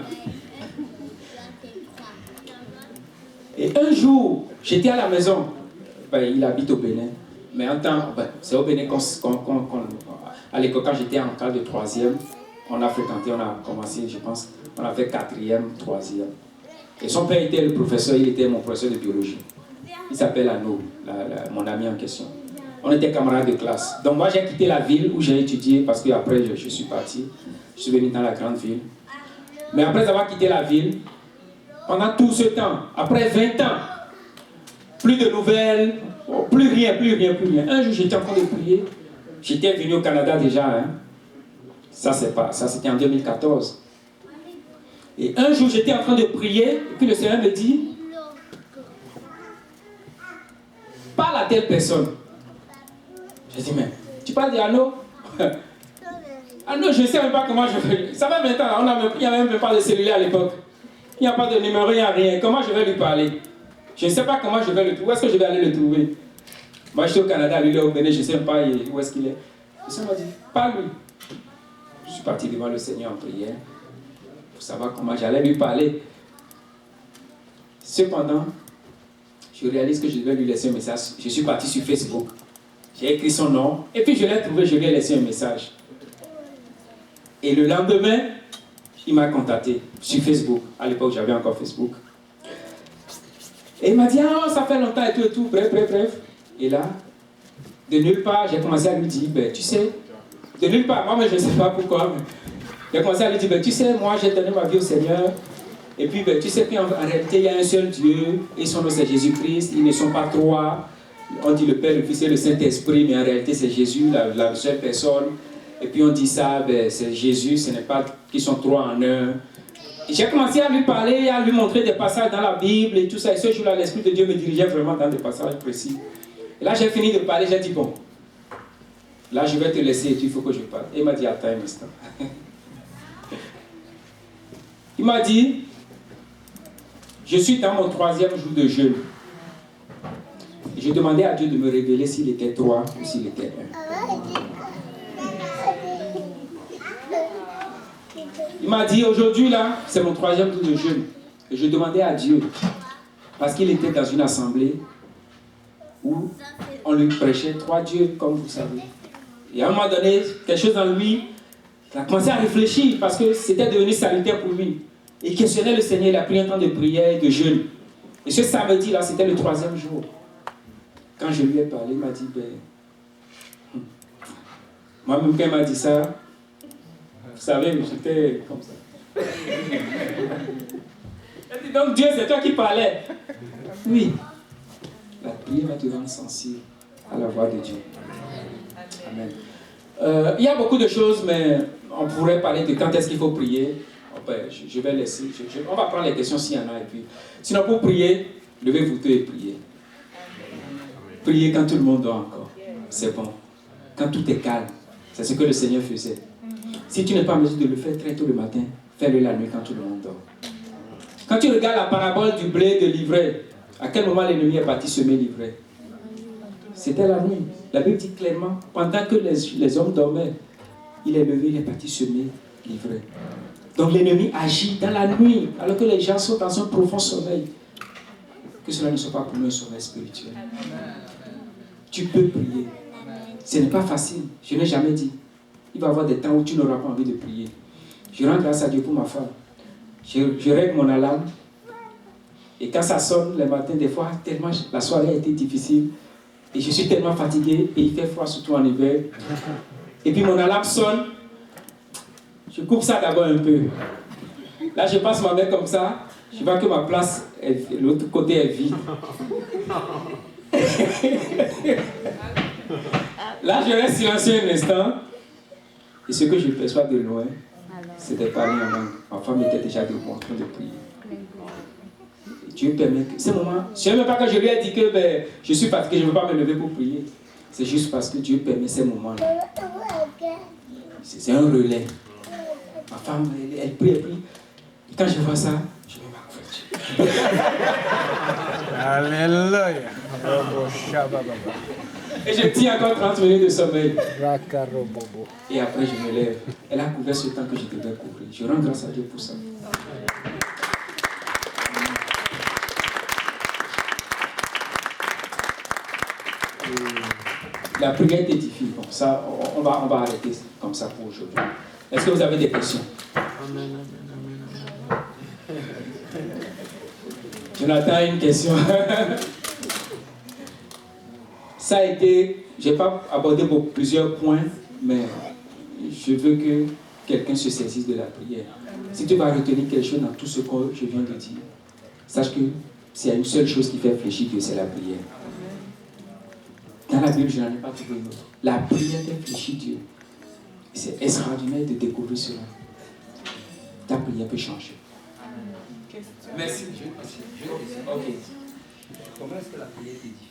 Et un jour, j'étais à la maison. Il habite au Bénin. Mais en temps, c'est au Bénin à l'école, quand j'étais en classe de 3e, on a fréquenté, on a commencé, je pense, on a fait 4e, 3e. Et son père était le professeur, il était mon professeur de biologie. Il s'appelle Anno, mon ami en question. On était camarades de classe. Donc moi, j'ai quitté la ville où j'ai étudié parce qu'après, je suis parti. Je suis venu dans la grande ville. Mais après avoir quitté la ville, pendant tout ce temps, après 20 ans, plus de nouvelles, plus rien. Un jour, j'étais en train de prier. J'étais venu au Canada déjà. Hein. Ça, c'était en 2014. Et un jour, j'étais en train de prier, et puis le Seigneur me dit, parle à telle personne. J'ai dit, mais tu parles d'Arnaud? Ah non, je ne sais même pas comment je vais. Ça fait 20 ans, il n'y avait même pas de cellulaire à l'époque. Il n'y a pas de numéro, il n'y a rien. Comment je vais lui parler? Je ne sais pas comment je vais le trouver. Où est-ce que je vais aller le trouver? Moi, je suis au Canada, lui, il est au Bénin, je ne sais pas où est-ce qu'il est. Le Seigneur m'a dit, parle-lui. Je suis parti devant le Seigneur en prière pour savoir comment j'allais lui parler. Cependant, je réalise que je devais lui laisser un message. Je suis parti sur Facebook. J'ai écrit son nom et puis je l'ai trouvé, je lui ai laissé un message. Et le lendemain, il m'a contacté sur Facebook. À l'époque, j'avais encore Facebook. Et il m'a dit, ah, ça fait longtemps et tout. Bref. Et là, de nulle part, j'ai commencé à lui dire, ben, tu sais, de nulle part, moi, mais je ne sais pas pourquoi, mais j'ai commencé à lui dire, ben, tu sais, moi, j'ai donné ma vie au Seigneur. Et puis, ben, tu sais qu'en réalité, il y a un seul Dieu, et son nom, c'est Jésus-Christ. Ils ne sont pas trois. On dit le Père, le Fils et le Saint-Esprit, mais en réalité, c'est Jésus, la seule personne. Et puis on dit ça, ben, c'est Jésus, ce n'est pas qu'ils sont trois en un. J'ai commencé à lui parler, à lui montrer des passages dans la Bible et tout ça. Et ce jour-là, l'Esprit de Dieu me dirigeait vraiment dans des passages précis. Et là, j'ai fini de parler, j'ai dit, bon, là, je vais te laisser et il faut que je parle. Et il m'a dit, attends un instant. Il m'a dit, je suis dans mon 3e jour de jeûne. Et je demandais à Dieu de me révéler s'il était 3 ou s'il était 1. Il m'a dit, aujourd'hui, là, c'est mon 3e jour de jeûne. Et je demandais à Dieu, parce qu'il était dans une assemblée où on lui prêchait 3 dieux, comme vous savez. Et à un moment donné, quelque chose en lui, il a commencé à réfléchir, parce que c'était devenu salutaire pour lui. Il questionnait le Seigneur, il a pris un temps de prière et de jeûne. Et ce samedi-là, c'était le 3e jour. Quand je lui ai parlé, il m'a dit, ben, moi-même quand il m'a dit ça, vous savez, j'étais comme ça. Il dit, donc Dieu, c'est toi qui parlais. Oui. La prière va te rendre sensible à la voix de Dieu. Amen. Il y a beaucoup de choses, mais on pourrait parler de quand est-ce qu'il faut prier. Je vais laisser. On va prendre les questions s'il y en a. Et puis, sinon, pour prier, levez-vous tous et priez. Priez quand tout le monde dort encore. C'est bon. Quand tout est calme. C'est ce que le Seigneur faisait. Si tu n'es pas en mesure de le faire très tôt le matin, fais-le la nuit quand tout le monde dort. Quand tu regardes la parabole du blé de l'ivraie, à quel moment l'ennemi est parti semer l'ivraie? C'était la nuit. La Bible dit clairement, pendant que les hommes dormaient, il est levé, il est parti semer l'ivraie. Donc l'ennemi agit dans la nuit, alors que les gens sont dans un profond sommeil. Que cela ne soit pas pour nous un sommeil spirituel. Tu peux prier. Ce n'est pas facile, je n'ai jamais dit. Il va y avoir des temps où tu n'auras pas envie de prier. Je rends grâce à Dieu pour ma femme. Je règle mon alarme. Et quand ça sonne les matins, des fois, tellement la soirée a été difficile. Et je suis tellement fatigué. Et il fait froid, surtout en hiver. Et puis mon alarme sonne. Je coupe ça d'abord un peu. Là, je passe ma main comme ça. Je vois que ma place, l'autre côté est vide. Là, je reste silencieux un instant. Et ce que je perçois de loin, c'était parler en langue. Ma femme était déjà debout en train de prier. Et Dieu permet que ces moments, je ne sais même pas quand je lui ai dit que je suis fatigué, je ne veux pas me lever pour prier. C'est juste parce que Dieu permet ces moments-là. C'est un relais. Ma femme, elle prie, elle prie. Et quand je vois ça, je mets ma couverture. Alléluia. Et je tiens encore 30 minutes de sommeil. Et après, je me lève. Elle a couvert ce temps que je devais couvrir. Je rends grâce à Dieu pour ça. La prière t'édifie. Bon, ça, on va arrêter comme ça pour aujourd'hui. Est-ce que vous avez des questions? Jonathan a une question. Ça a été, je n'ai pas abordé plusieurs points, mais je veux que quelqu'un se saisisse de la prière. Si tu vas retenir quelque chose dans tout ce que je viens de dire, sache que s'il y a une seule chose qui fait fléchir Dieu, c'est la prière. Dans la Bible, je n'en ai pas trouvé une autre. La prière fait fléchir Dieu. C'est extraordinaire de découvrir cela. Ta prière peut changer. Merci. Ok. Comment est-ce que la prière t'édifie?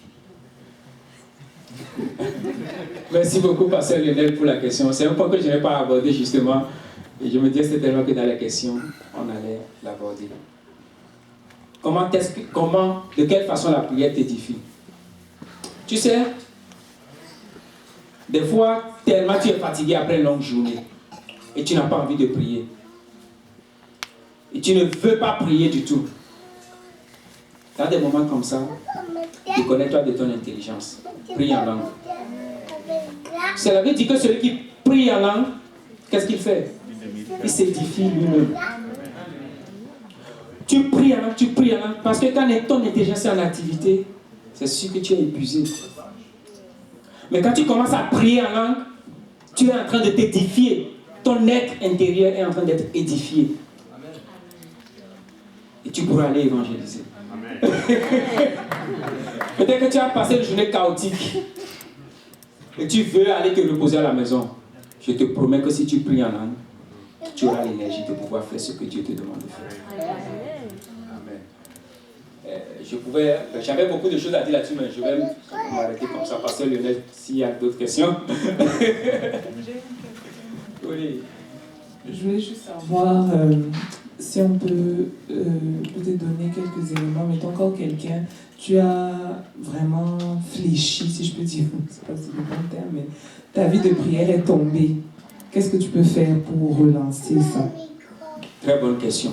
Merci beaucoup, Pasteur Lionel, pour la question. C'est un point que je n'ai pas abordé justement. Et je me disais certainement que dans la question, on allait l'aborder. De quelle façon la prière t'édifie? Tu sais, des fois, tellement tu es fatigué après une longue journée et tu n'as pas envie de prier. Et tu ne veux pas prier du tout. Dans des moments comme ça, tu connais toi de ton intelligence. Prie en langue. Cela veut dire que celui qui prie en langue, qu'est-ce qu'il fait? Il s'édifie lui-même. Tu pries en langue, parce que quand ton intelligence est en activité, c'est sûr que tu es épuisé. Mais quand tu commences à prier en langue, tu es en train de t'édifier. Ton être intérieur est en train d'être édifié. Et tu pourras aller évangéliser. Peut-être que tu as passé une journée chaotique et tu veux aller te reposer à la maison. Je te promets que si tu pries en langue, tu auras l'énergie de pouvoir faire ce que Dieu te demande de faire. Amen. J'avais beaucoup de choses à dire là-dessus, mais je vais m'arrêter comme ça. Pasteur Lionel, s'il y a d'autres questions. Oui. Je voulais juste savoir si on peut peut-être donner quelques éléments. Mettons encore quelqu'un, tu as vraiment fléchi, si je peux dire, c'est pas si le bon terme, mais ta vie de prière est tombée. Qu'est-ce que tu peux faire pour relancer ça? Très bonne question.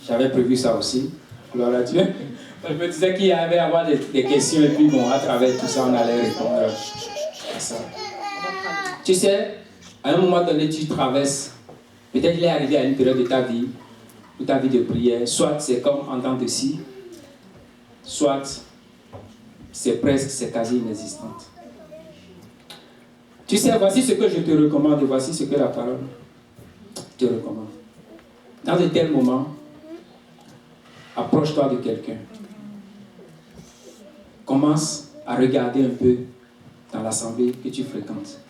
J'avais prévu ça aussi. Gloire à Dieu. Je me disais qu'il y avait à avoir des questions et puis bon, à travers tout ça, on allait répondre à ça. Tu sais, à un moment donné, tu traverses. Peut-être il est arrivé à une période de ta vie, où ta vie de prière, soit c'est comme en temps de scie, soit c'est quasi inexistante. Tu sais, voici ce que je te recommande et voici ce que la parole te recommande. Dans de tels moments, approche-toi de quelqu'un. Commence à regarder un peu dans l'assemblée que tu fréquentes.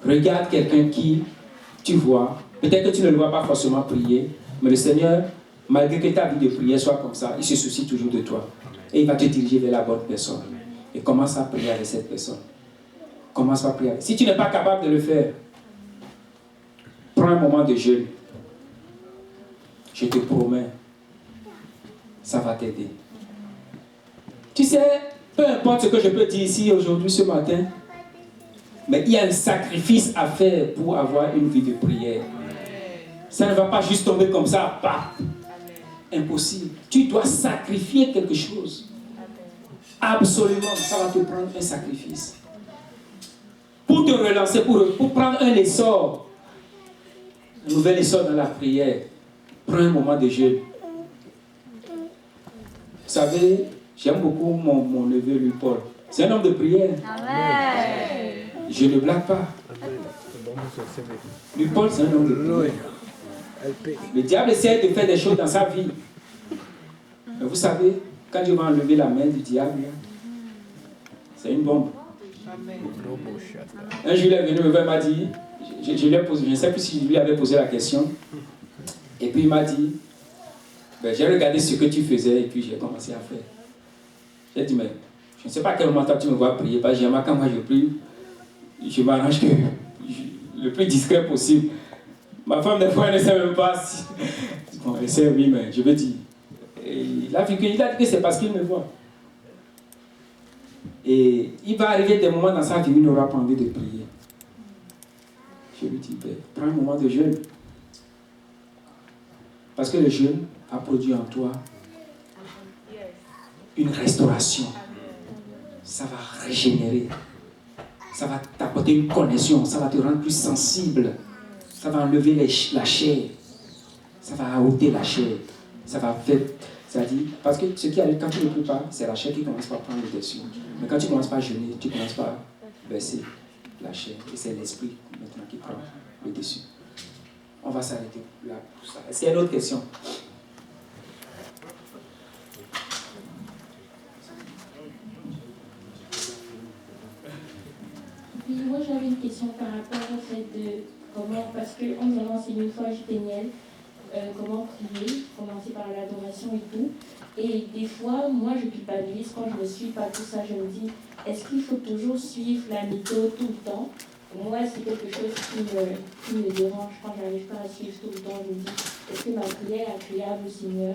Regarde quelqu'un qui, tu vois, peut-être que tu ne le vois pas forcément prier, mais le Seigneur, malgré que ta vie de prière soit comme ça, il se soucie toujours de toi. Et il va te diriger vers la bonne personne. Et commence à prier avec cette personne. Commence à prier. Si tu n'es pas capable de le faire, prends un moment de jeûne. Je te promets, ça va t'aider. Tu sais, peu importe ce que je peux dire ici aujourd'hui, ce matin, mais il y a un sacrifice à faire pour avoir une vie de prière. Ça ne va pas juste tomber comme ça, pas. Impossible. Tu dois sacrifier quelque chose. Absolument, ça va te prendre un sacrifice. Pour te relancer, pour prendre un essor, un nouvel essor dans la prière, prends un moment de jeûne. Vous savez, j'aime beaucoup mon neveu, lui, Paul. C'est un homme de prière. Amen. Je ne blague pas. Lui, Paul, c'est un homme de prière. Le diable essaie de faire des choses dans sa vie. Mais vous savez, quand Dieu va enlever la main du diable, c'est une bombe. Un jour, il est venu me voir, il m'a dit, je lui ai posé, je ne sais plus si je lui avais posé la question. Et puis il m'a dit, ben, j'ai regardé ce que tu faisais et puis j'ai commencé à faire. J'ai dit, mais je ne sais pas à quel moment tu me vois prier, parce que j'aime quand moi je prie, je m'arrange le plus discret possible. Ma femme, des fois, elle ne sait même pas si... Bon, elle sait, oui, mais je veux dire. Et il a dit que c'est parce qu'il me voit. Et il va arriver des moments dans sa vie où il n'aura pas envie de prier. Je lui dis, ben, prends un moment de jeûne. Parce que le jeûne a produit en toi une restauration. Ça va régénérer. Ça va t'apporter une connexion. Ça va te rendre plus sensible. Ça va enlever la chair. Ça va ôter la chair. Ça va faire C'est-à-dire, parce que ce qui arrive quand tu ne pries pas, c'est la chair qui commence par prendre le dessus. Mais quand tu commences par jeûner, tu commences par baisser la chair. Et c'est l'esprit maintenant qui prend le dessus. On va s'arrêter là pour ça. Est-ce qu'il y a une autre question? Oui, moi j'avais une question par rapport au fait de comment, parce qu'on nous a enseigné une fois à JPNL, comment prier, commencer par l'adoration et tout. Et des fois, moi je culpabilise quand je ne suis pas tout ça, je me dis, est-ce qu'il faut toujours suivre la méthode tout le temps? Moi, c'est quelque chose qui me dérange quand je n'arrive pas à suivre tout le temps. Je me dis, est-ce que ma prière est agréable au Seigneur?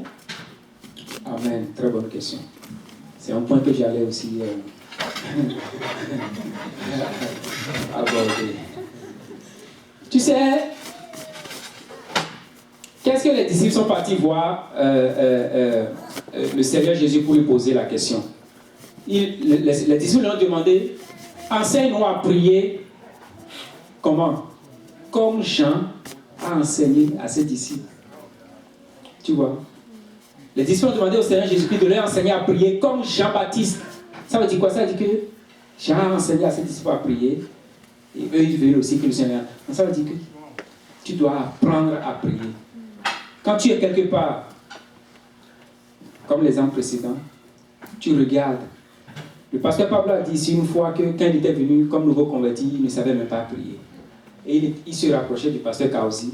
Amen, très bonne question. C'est un point que j'allais aussi aborder. Tu sais, qu'est-ce que les disciples sont partis voir le Seigneur Jésus pour lui poser la question? Les disciples lui ont demandé, enseigne-nous à prier. Comment? Comme Jean a enseigné à ses disciples. Tu vois? Les disciples ont demandé au Seigneur Jésus-Christ de leur enseigner à prier comme Jean-Baptiste. Ça veut dire quoi? Ça veut dire que Jean a enseigné à ses disciples à prier. Et eux, ils veulent aussi que le Seigneur... Ça veut dire que tu dois apprendre à prier. Quand tu es quelque part, comme l'exemple précédent, tu regardes. Le pasteur Pablo a dit ici une fois que quand il était venu comme nouveau converti, il ne savait même pas prier. Et il se rapprochait du pasteur Kaosi.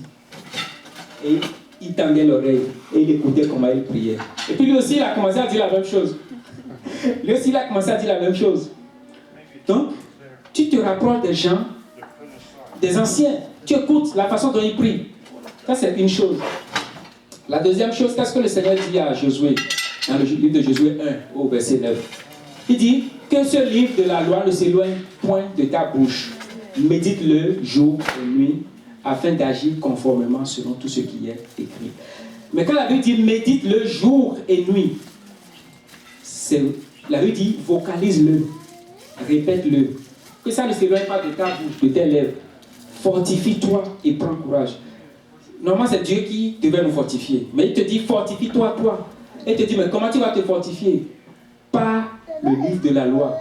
Et il tendait l'oreille et il écoutait comment il priait. Et puis lui aussi, il a commencé à dire la même chose. Lui aussi, il a commencé à dire la même chose. Donc, tu te rapproches des gens, des anciens. Tu écoutes la façon dont ils prient. Ça, c'est une chose. La deuxième chose, qu'est-ce que le Seigneur dit à Josué, dans le livre de Josué 1, au verset 9? Il dit que ce livre de la loi ne s'éloigne point de ta bouche. Médite-le jour et nuit, afin d'agir conformément selon tout ce qui est écrit. Mais quand la Bible dit médite-le jour et nuit, la Bible dit vocalise-le, répète-le. Que ça ne s'éloigne pas de ta bouche, de tes lèvres. Fortifie-toi et prends courage. Normalement, c'est Dieu qui devait nous fortifier. Mais il te dit fortifie-toi, toi. Et il te dit, mais comment tu vas te fortifier? Par le livre de la loi.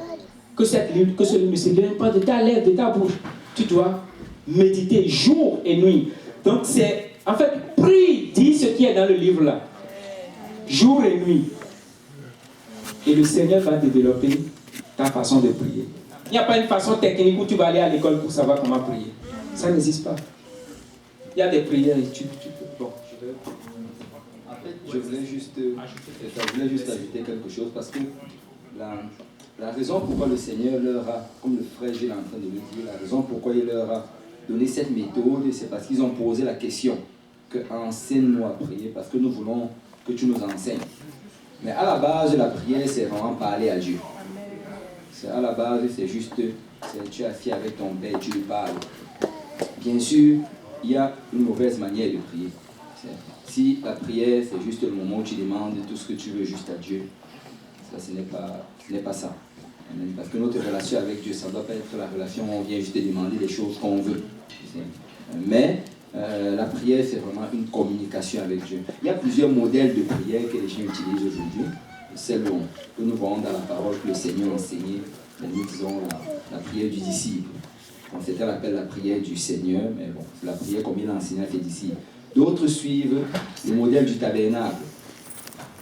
Que ce livre ne s'éloigne pas de ta lèvre, de ta bouche. Tu dois méditer jour et nuit. Donc c'est, en fait, prie, dis ce qui est dans le livre là. Jour et nuit. Et le Seigneur va te développer ta façon de prier. Il n'y a pas une façon technique où tu vas aller à l'école pour savoir comment prier. Ça n'existe pas. Il y a des prières et tu peux... Bon, en fait, je voulais juste ajouter quelque chose parce que la raison pourquoi le Seigneur leur a, comme le frère Gilles est en train de le dire, la raison pourquoi il leur a donné cette méthode, c'est parce qu'ils ont posé la question que enseigne-nous à prier, parce que nous voulons que tu nous enseignes. Mais à la base, la prière, c'est vraiment parler à Dieu. À la base, c'est juste, tu es assis avec ton père, tu lui parles. Bien sûr, il y a une mauvaise manière de prier. Si la prière, c'est juste le moment où tu demandes tout ce que tu veux juste à Dieu, ça, ce n'est pas ça. Parce que notre relation avec Dieu, ça ne doit pas être la relation où on vient juste demander les choses qu'on veut. Mais la prière, c'est vraiment une communication avec Dieu. Il y a plusieurs modèles de prière que les gens utilisent aujourd'hui. Celle que nous voyons dans la parole que le Seigneur a enseignée, nous disons la prière du disciple. On certains l'appellent la prière du Seigneur, mais bon, c'est la prière comme il a enseigné à ses disciples. D'autres suivent le modèle du tabernacle.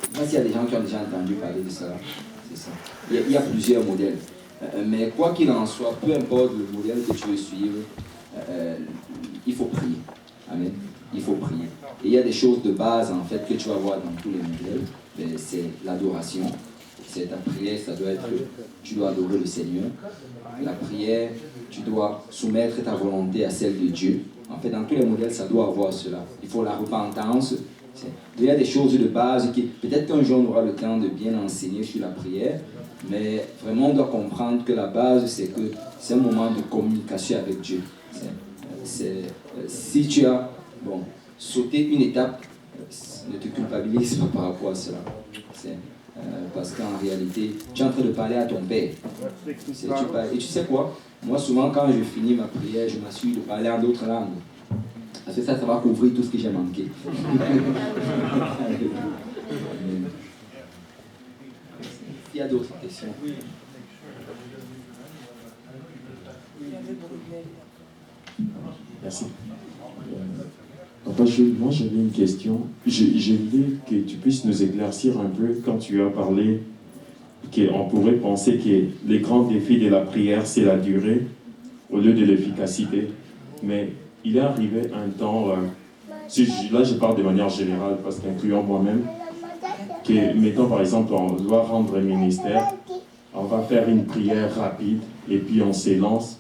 Je ne sais pas s'il y a des gens qui ont déjà entendu parler de ça. C'est ça. Il y a plusieurs modèles. Mais quoi qu'il en soit, peu importe le modèle que tu veux suivre, il faut prier. Amen. Il faut prier. Et il y a des choses de base, en fait, que tu vas voir dans tous les modèles. C'est l'adoration. C'est ta prière, ça doit être, tu dois adorer le Seigneur. La prière, tu dois soumettre ta volonté à celle de Dieu. En fait, dans tous les modèles, ça doit avoir cela. Il faut la repentance. Il y a des choses de base qui, peut-être qu'un jour on aura le temps de bien enseigner sur la prière, mais vraiment on doit comprendre que la base, c'est que c'est un moment de communication avec Dieu. Si tu as sauté une étape, ne te culpabilise pas par rapport à cela. Parce qu'en réalité, tu es en train de parler à ton Père. Et tu sais quoi? Moi, souvent, quand je finis ma prière, je m'assure de parler en d'autres langues. Parce que ça va couvrir tout ce que j'ai manqué. qu'il y a d'autres questions? Merci. Papa, moi j'avais une question. Je voulais que tu puisses nous éclaircir un peu quand tu as parlé qu'on pourrait penser que les grands défis de la prière, c'est la durée au lieu de l'efficacité. Mais il est arrivé un temps, là je parle de manière générale parce qu'incluant moi-même, que mettons par exemple on doit rendre un ministère, on va faire une prière rapide et puis on s'élance.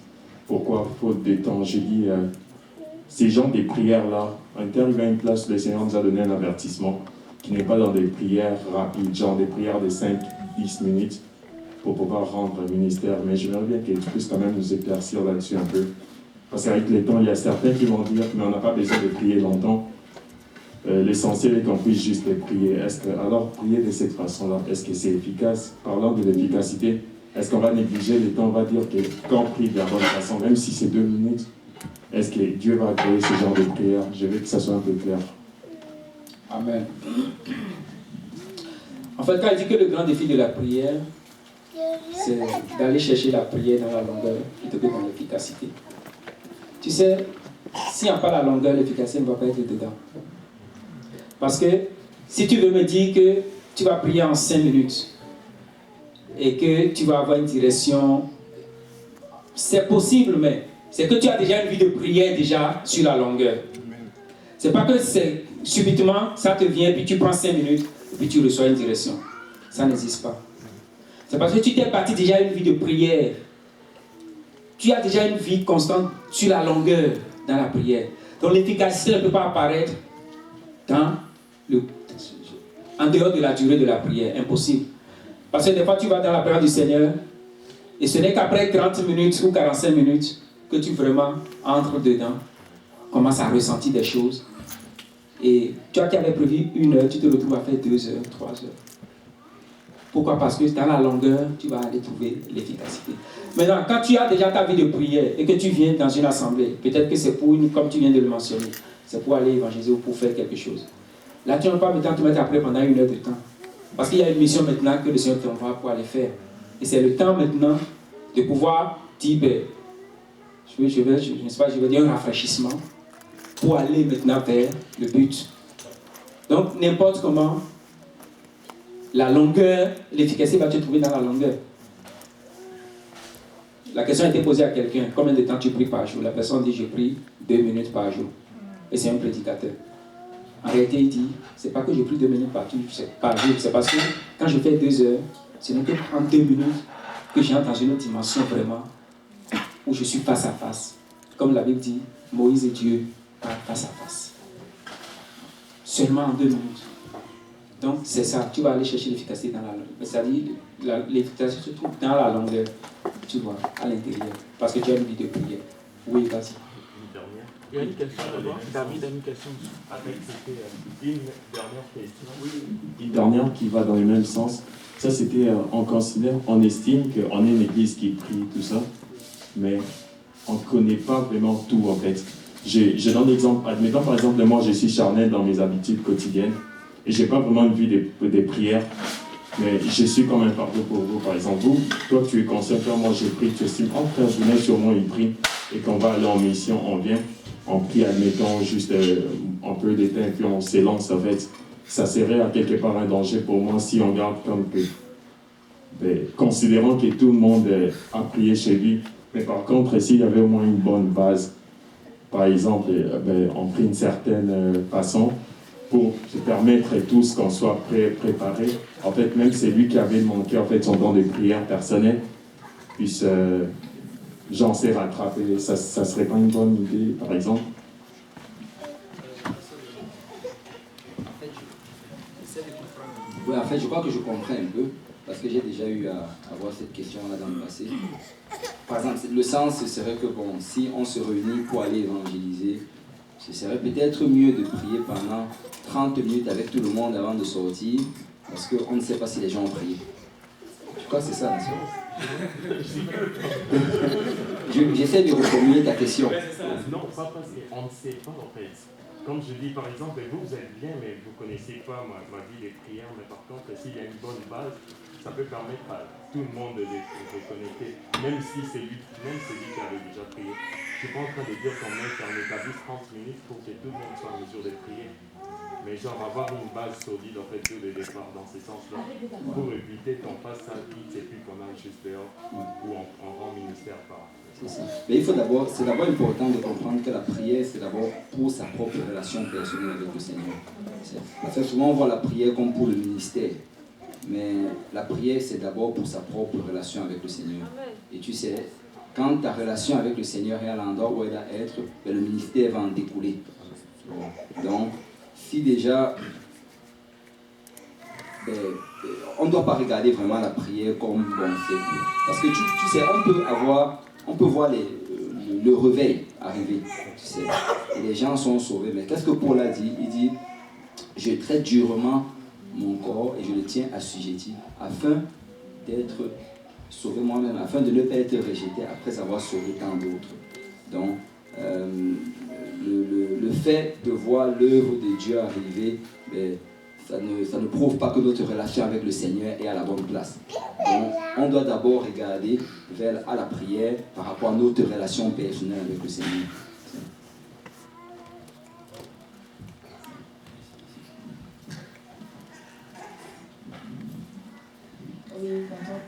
Pourquoi faute de temps? Je dis, ces gens des prières-là, on est arrivé à une place où le Seigneur nous a donné un avertissement qui n'est pas dans des prières rapides, genre des prières de 5-10 minutes pour pouvoir rendre un ministère. Mais j'aimerais bien que tu puisses quand même nous éclaircir là-dessus un peu. Parce qu'avec le temps, il y a certains qui vont dire, mais on n'a pas besoin de prier longtemps. L'essentiel est qu'on puisse juste prier. Alors, prier de cette façon-là, est-ce que c'est efficace? Parlant de l'efficacité, est-ce qu'on va négliger le temps? On va dire que quand on prie de la bonne façon, même si c'est 2 minutes, est-ce que Dieu va créer ce genre de prière? Je veux que ça soit un peu clair. Amen. En fait, quand il dit que le grand défi de la prière, c'est d'aller chercher la prière dans la longueur plutôt que dans l'efficacité. Tu sais, s'il n'y a pas la longueur, l'efficacité ne va pas être dedans. Parce que si tu veux me dire que tu vas prier en 5 minutes et que tu vas avoir une direction, c'est possible, mais c'est que tu as déjà une vie de prière déjà sur la longueur. C'est pas que c'est subitement, ça te vient, puis tu prends 5 minutes, et puis tu reçois une direction. Ça n'existe pas. C'est parce que tu t'es parti déjà une vie de prière. Tu as déjà une vie constante sur la longueur dans la prière. Donc l'efficacité ne peut pas apparaître en dehors de la durée de la prière. Impossible. Parce que des fois, tu vas dans la prière du Seigneur, et ce n'est qu'après 30 minutes ou 45 minutes que tu vraiment entres dedans, commences à ressentir des choses. Et toi qui avais prévu 1 heure, tu te retrouves à faire 2 heures, 3 heures. Pourquoi? Parce que dans la longueur, tu vas aller trouver l'efficacité. Maintenant, quand tu as déjà ta vie de prière et que tu viens dans une assemblée, peut-être que c'est pour comme tu viens de le mentionner, c'est pour aller évangéliser ou pour faire quelque chose. Là, tu ne vas pas maintenant te mettre après pendant 1 heure de temps. Parce qu'il y a une mission maintenant que le Seigneur t'envoie pour aller faire. Et c'est le temps maintenant de pouvoir dire, je vais dire un rafraîchissement pour aller maintenant vers le but. Donc, n'importe comment, la longueur, l'efficacité va te trouver dans la longueur. La question a été posée à quelqu'un, combien de temps tu pries par jour? La personne dit, je prie 2 minutes par jour. Et c'est un prédicateur. En réalité, il dit, c'est pas que je prie 2 minutes par jour, c'est parce que quand je fais 2 heures, ce n'est que en 2 minutes que j'entre dans une autre dimension vraiment, où je suis face à face. Comme la Bible dit, Moïse et Dieu parlent face à face. Seulement en 2 minutes. Donc c'est ça, tu vas aller chercher l'efficacité dans la longueur. C'est-à-dire, l'efficacité se trouve dans la longueur, tu vois, à l'intérieur. Parce que tu as une vie de prière. Oui, vas-y. Il y a une question d'abord. David a une question. Une dernière question. Oui. Une dernière qui va dans le même sens. Ça, c'était, on estime qu'on est une église qui prie, tout ça, mais on ne connaît pas vraiment tout, en fait. Je donne l'exemple, admettons par exemple, moi, je suis charnel dans mes habitudes quotidiennes, et je n'ai pas vraiment une vie des prières, mais je suis comme un fardeau pour vous, par exemple. Vous, toi, tu es conscient que moi, je prie, tu estimes, oh, frère, venez sur moi, il prie, et qu'on va aller en mission, on vient, on prie, admettons, juste un peu d'éteint, puis on s'élance, en fait. Ça serait à quelque part un danger pour moi si on garde comme que, considérant que tout le monde a prié chez lui, mais par contre, s'il y avait au moins une bonne base, par exemple, on prie d'une certaine façon pour se permettre tous qu'on soit préparés. En fait, même c'est lui qui avait manqué en fait, son don de prière personnel, puisse, j'en sais rattraper. Ça serait pas une bonne idée, par exemple? Oui, en fait, je crois que je comprends un peu, parce que j'ai déjà eu à avoir cette question-là dans le passé. Par exemple, le sens, ce serait que, bon, si on se réunit pour aller évangéliser, ce serait peut-être mieux de prier pendant 30 minutes avec tout le monde avant de sortir, parce qu'on ne sait pas si les gens ont prié. Je crois que c'est ça, la J'essaie de reformuler ta question. Non, pas parce qu'on ne sait pas, en fait. comme je dis par exemple, vous êtes bien, mais vous ne connaissez pas ma vie de prière, mais par contre, s'il y a une bonne base, ça peut permettre à tout le monde de connecter, même si c'est lui qui avait déjà prié. Je ne suis pas en train de dire qu'on établisse 30 minutes pour que tout le monde soit en mesure de prier. Mais genre avoir une base solide en fait dès le départ dans ce sens-là, pour éviter qu'on fasse ça vite et puis qu'on aille juste dehors ou en rend ministère par. C'est ça. Mais c'est d'abord important de comprendre que la prière, c'est d'abord pour sa propre relation personnelle avec le Seigneur. Parce que souvent on voit la prière comme pour le ministère. Mais la prière, c'est d'abord pour sa propre relation avec le Seigneur. Et tu sais, quand ta relation avec le Seigneur est à l'endroit où elle doit être, ben le ministère va en découler. Donc, si déjà, on ne doit pas regarder vraiment la prière comme bon, c'est. Parce que tu sais, on peut voir le réveil arriver. Tu sais, et les gens sont sauvés. Mais qu'est-ce que Paul a dit? Il dit, je traite durement mon corps et je le tiens assujetti afin d'être sauvé moi-même, afin de ne pas être rejeté après avoir sauvé tant d'autres. Donc, le fait de voir l'œuvre de Dieu arriver, ça ne prouve pas que notre relation avec le Seigneur est à la bonne place. Donc, on doit d'abord regarder à la prière par rapport à notre relation personnelle avec le Seigneur. Oui, content.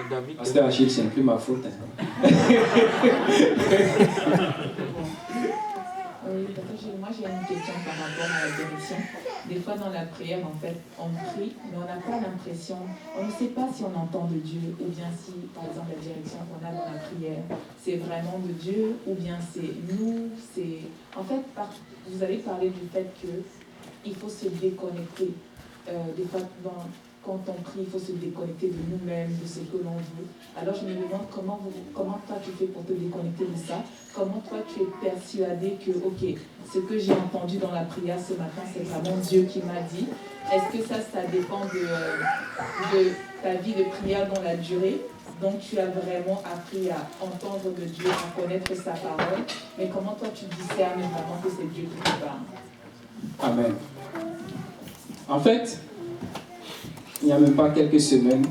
David, Pasteur Achille, c'est plus ma faute. Hein. Oui, moi j'ai une question par rapport à la direction. Des fois dans la prière, en fait, on prie, mais on n'a pas l'impression, on ne sait pas si on entend de Dieu, ou bien si, par exemple, la direction qu'on a dans la prière, c'est vraiment de Dieu, ou bien c'est nous, c'est... En fait, vous avez parlé du fait qu'il faut se déconnecter. Des fois, quand on prie, il faut se déconnecter de nous-mêmes, de ce que l'on veut. Alors je me demande comment toi tu fais pour te déconnecter de ça. Comment toi tu es persuadé que, ok, ce que j'ai entendu dans la prière ce matin, c'est vraiment Dieu qui m'a dit. Est-ce que ça dépend de ta vie de prière dans la durée? Donc tu as vraiment appris à entendre de Dieu, à connaître sa parole. Mais comment toi tu discernes vraiment que c'est Dieu qui te parle? Amen. En fait, il n'y a même pas quelques semaines,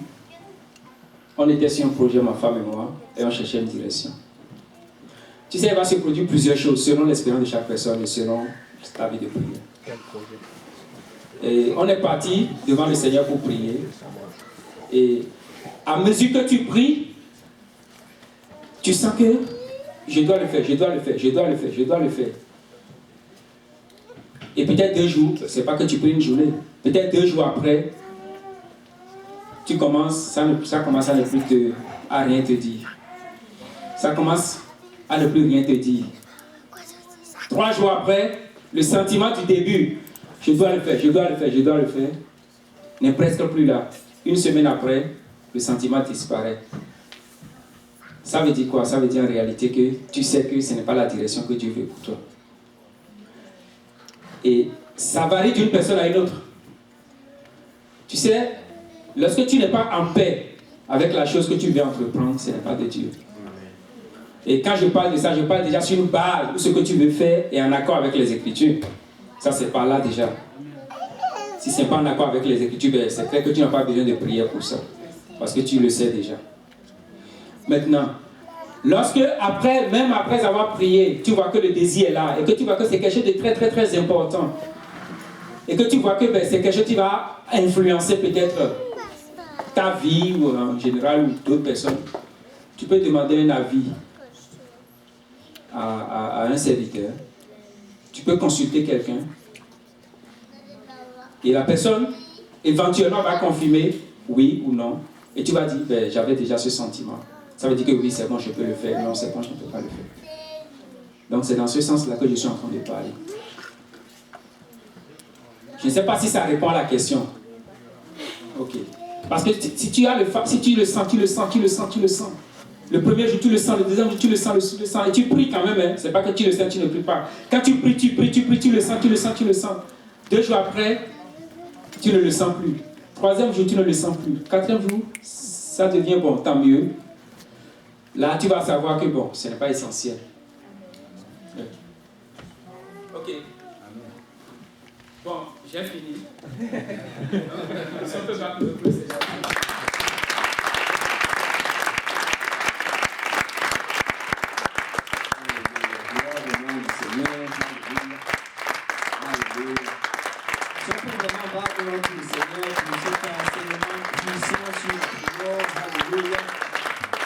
on était sur un projet, ma femme et moi, et on cherchait une direction. Tu sais, il va se produire plusieurs choses selon l'expérience de chaque personne et selon ta vie de prière. quel projet? Et on est parti devant le Seigneur pour prier. Et à mesure que tu pries, tu sens que je dois le faire, je dois le faire, je dois le faire, je dois le faire. Et peut-être 2 jours, c'est pas que tu pries une journée, peut-être 2 jours après, ça commence à ne plus à rien te dire. Ça commence à ne plus rien te dire. 3 jours après, le sentiment du début, je dois le faire, je dois le faire, je dois le faire, n'est presque plus là. 1 semaine après, le sentiment disparaît. Ça veut dire quoi? Ça veut dire en réalité que tu sais que ce n'est pas la direction que Dieu veut pour toi. Et ça varie d'une personne à une autre. Tu sais, lorsque tu n'es pas en paix avec la chose que tu veux entreprendre, ce n'est pas de Dieu. Et quand je parle de ça, je parle déjà sur une base où ce que tu veux faire est en accord avec les Écritures. Ça, c'est par là déjà. Si ce n'est pas en accord avec les Écritures, c'est clair que tu n'as pas besoin de prier pour ça. Parce que tu le sais déjà. Maintenant, lorsque, même après avoir prié, tu vois que le désir est là et que tu vois que c'est quelque chose de très, très, très important. Et que tu vois que c'est quelque chose qui va influencer peut-être ta vie ou en général ou d'autres personnes. Tu peux demander un avis à un serviteur. Tu peux consulter quelqu'un. Et la personne, éventuellement, va confirmer oui ou non. Et tu vas dire, j'avais déjà ce sentiment. Ça veut dire que oui, c'est bon, je peux le faire. Non, c'est bon, je ne peux pas le faire. Donc, c'est dans ce sens-là que je suis en train de parler. Je ne sais pas si ça répond à la question. Ok. Parce que si tu le sens, tu le sens, tu le sens, tu le sens. Le premier jour, tu le sens, le deuxième jour, tu le sens, tu le sens. Et tu pries quand même, hein. C'est pas que tu le sens, tu ne pries pas. Quand tu pries, tu le sens, tu le sens, tu le sens. 2 jours après, tu ne le sens plus. 3e jour, tu ne le sens plus. 4e jour, ça devient bon, tant mieux. Là, tu vas savoir que bon, ce n'est pas essentiel. Ok. Bon, j'ai fini. Si on peut battre le peu, c'est gentil. Si on peut vraiment battre le nom du Seigneur, pour ce qui est enseignement puissant sur la prière, alléluia.